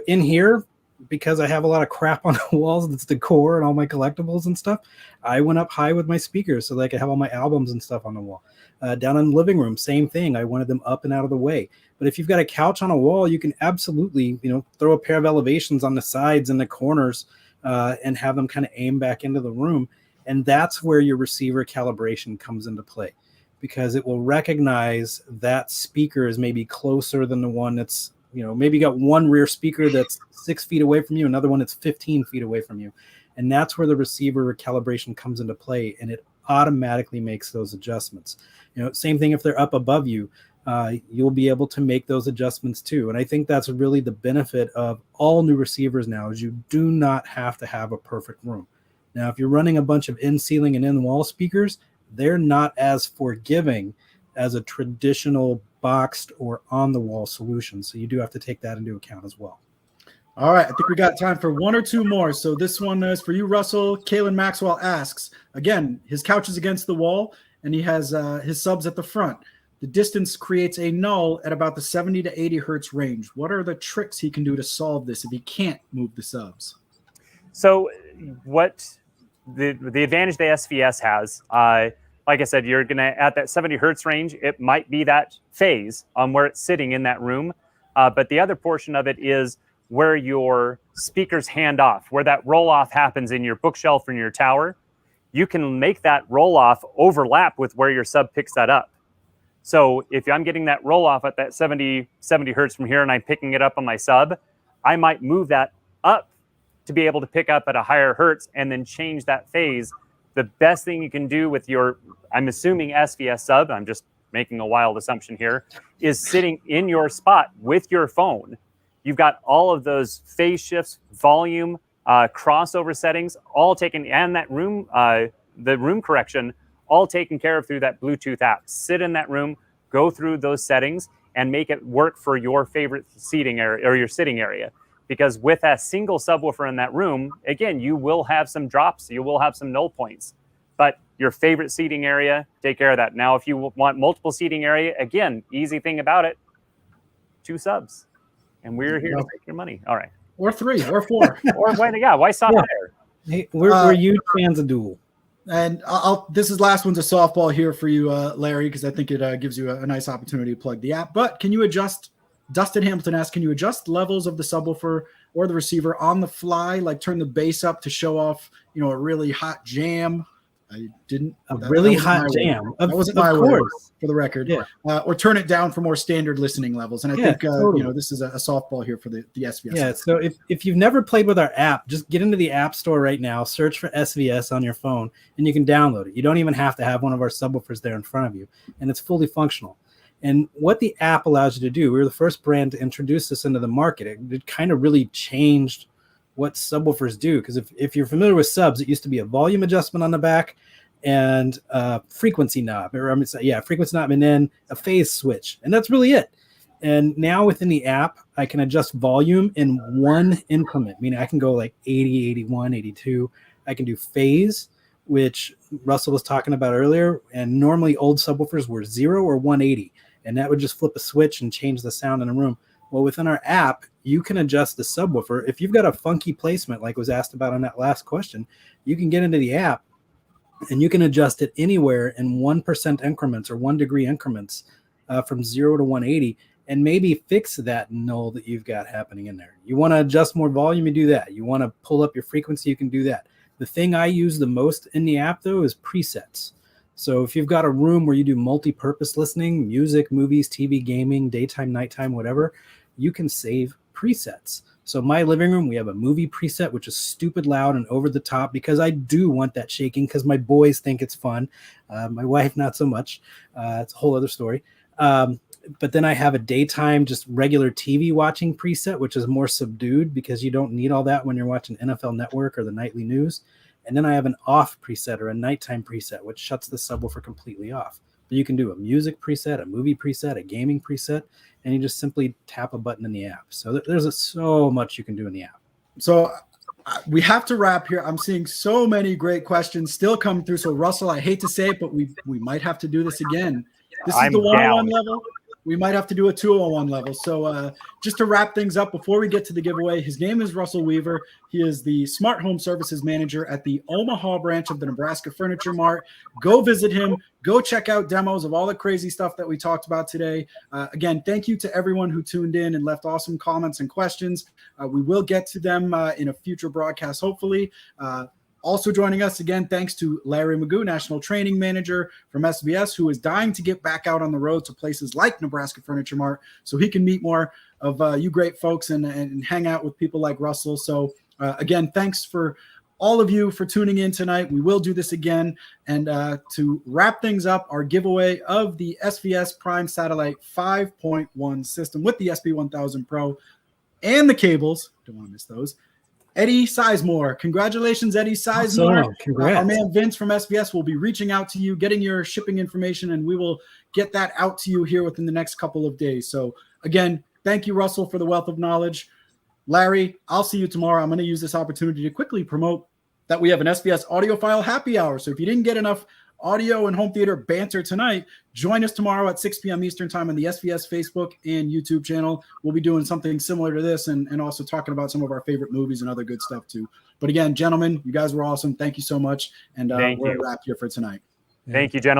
in here, because I have a lot of crap on the walls. That's decor and all my collectibles and stuff. I went up high with my speakers so that I could have all my albums and stuff on the wall. Down in the living room, same thing. I wanted them up and out of the way. But if you've got a couch on a wall, you can absolutely, throw a pair of elevations on the sides and the corners and have them kind of aim back into the room. And that's where your receiver calibration comes into play, because it will recognize that speaker is maybe closer than the one that's, maybe you got one rear speaker that's 6 feet away from you, another one that's 15 feet away from you. And that's where the receiver calibration comes into play, and it automatically makes those adjustments. Same thing if they're up above you, you'll be able to make those adjustments too. And I think that's really the benefit of all new receivers now, is you do not have to have a perfect room. Now, if you're running a bunch of in-ceiling and in-wall speakers, they're not as forgiving as a traditional boxed or on-the-wall solution. So you do have to take that into account as well. All right, I think we got time for one or two more. So this one is for you, Russell. Kalen Maxwell asks, again, his couch is against the wall, and he has his subs at the front. The distance creates a null at about the 70 to 80 hertz range. What are the tricks he can do to solve this if he can't move the subs? So what the advantage the SVS has, like I said, you're going to, at that 70 hertz range, it might be that phase on where it's sitting in that room. But the other portion of it is where your speakers hand off, where that roll off happens in your bookshelf or in your tower. You can make that roll off overlap with where your sub picks that up. So if I'm getting that roll off at that 70 hertz from here and I'm picking it up on my sub, I might move that up to be able to pick up at a higher hertz and then change that phase. The best thing you can do with your, I'm assuming SVS sub, I'm just making a wild assumption here, is sitting in your spot with your phone. You've got all of those phase shifts, volume, crossover settings, all taken, and that room, the room correction, all taken care of through that Bluetooth app. Sit in that room, go through those settings, and make it work for your favorite seating area or your sitting area. Because with a single subwoofer in that room, again, you will have some drops, you will have some null points. But your favorite seating area, take care of that. Now, if you want multiple seating area, again, easy thing about it, 2 subs. And we're here to take your money. All right. Or 3 or 4. Or why stop there? Hey, we're huge fans of dual. And this is last one's a softball here for you, Larry, because I think it gives you a nice opportunity to plug the app. But can you adjust, Dustin Hamilton asks, can you adjust levels of the subwoofer or the receiver on the fly, like turn the bass up to show off, a really hot jam? I didn't. Really hot jam. That wasn't my word, for the record. Yeah. Or turn it down for more standard listening levels. And I think totally. This is a softball here for the SVS. Yeah. So if you've never played with our app, just get into the App Store right now, search for SVS on your phone, and you can download it. You don't even have to have one of our subwoofers there in front of you, and it's fully functional. And what the app allows you to do, we were the first brand to introduce this into the market. It kind of really changed what subwoofers do, because if you're familiar with subs, it used to be a volume adjustment on the back and a frequency knob, frequency knob, and then a phase switch, and that's really it. And now within the app, I can adjust volume in one increment, meaning I can go like 80, 81, 82. I can do phase, which Russell was talking about earlier, and normally old subwoofers were 0 or 180, and that would just flip a switch and change the sound in a room. Well, within our app, you can adjust the subwoofer. If you've got a funky placement, like was asked about on that last question, you can get into the app and you can adjust it anywhere in 1% increments or 1 degree increments from 0 to 180, and maybe fix that null that you've got happening in there. You want to adjust more volume, you do that. You want to pull up your frequency, you can do that. The thing I use the most in the app, though, is presets. So if you've got a room where you do multi-purpose listening, music, movies, TV, gaming, daytime, nighttime, whatever, you can save presets. So my living room, we have a movie preset, which is stupid loud and over the top, because I do want that shaking because my boys think it's fun. My wife, not so much. It's a whole other story. But then I have a daytime, just regular TV watching preset, which is more subdued because you don't need all that when you're watching NFL Network or the nightly news. And then I have an off preset or a nighttime preset, which shuts the subwoofer completely off. But you can do a music preset, a movie preset, a gaming preset, and you just simply tap a button in the app. So there's so much you can do in the app. So we have to wrap here. I'm seeing so many great questions still coming through. So Russell, I hate to say it, but we might have to do this again. This is the 101 level. We might have to do a 201 level. So just to wrap things up before we get to the giveaway, his name is Russell Weaver. He is the Smart Home Services Manager at the Omaha branch of the Nebraska Furniture Mart. Go visit him. Go check out demos of all the crazy stuff that we talked about today. Again, thank you to everyone who tuned in and left awesome comments and questions. We will get to them in a future broadcast, hopefully. Also joining us again, thanks to Larry Magoo, National Training Manager from SVS, who is dying to get back out on the road to places like Nebraska Furniture Mart so he can meet more of you great folks and hang out with people like Russell. So again, thanks for all of you for tuning in tonight. We will do this again. And to wrap things up, our giveaway of the SVS Prime Satellite 5.1 system with the SB1000 Pro and the cables, don't want to miss those, Eddie Sizemore. Congratulations, Eddie Sizemore. Awesome. Congrats. Our man Vince from SVS will be reaching out to you, getting your shipping information, and we will get that out to you here within the next couple of days. So again, thank you, Russell, for the wealth of knowledge. Larry, I'll see you tomorrow. I'm going to use this opportunity to quickly promote that we have an SBS audiophile happy hour. So if you didn't get enough audio and home theater banter tonight, join us tomorrow at 6 p.m. Eastern time on the SBS Facebook and YouTube channel. We'll be doing something similar to this and also talking about some of our favorite movies and other good stuff too. But again, gentlemen, you guys were awesome. Thank you so much. And we're a wrap here for tonight. Thank you, gentlemen.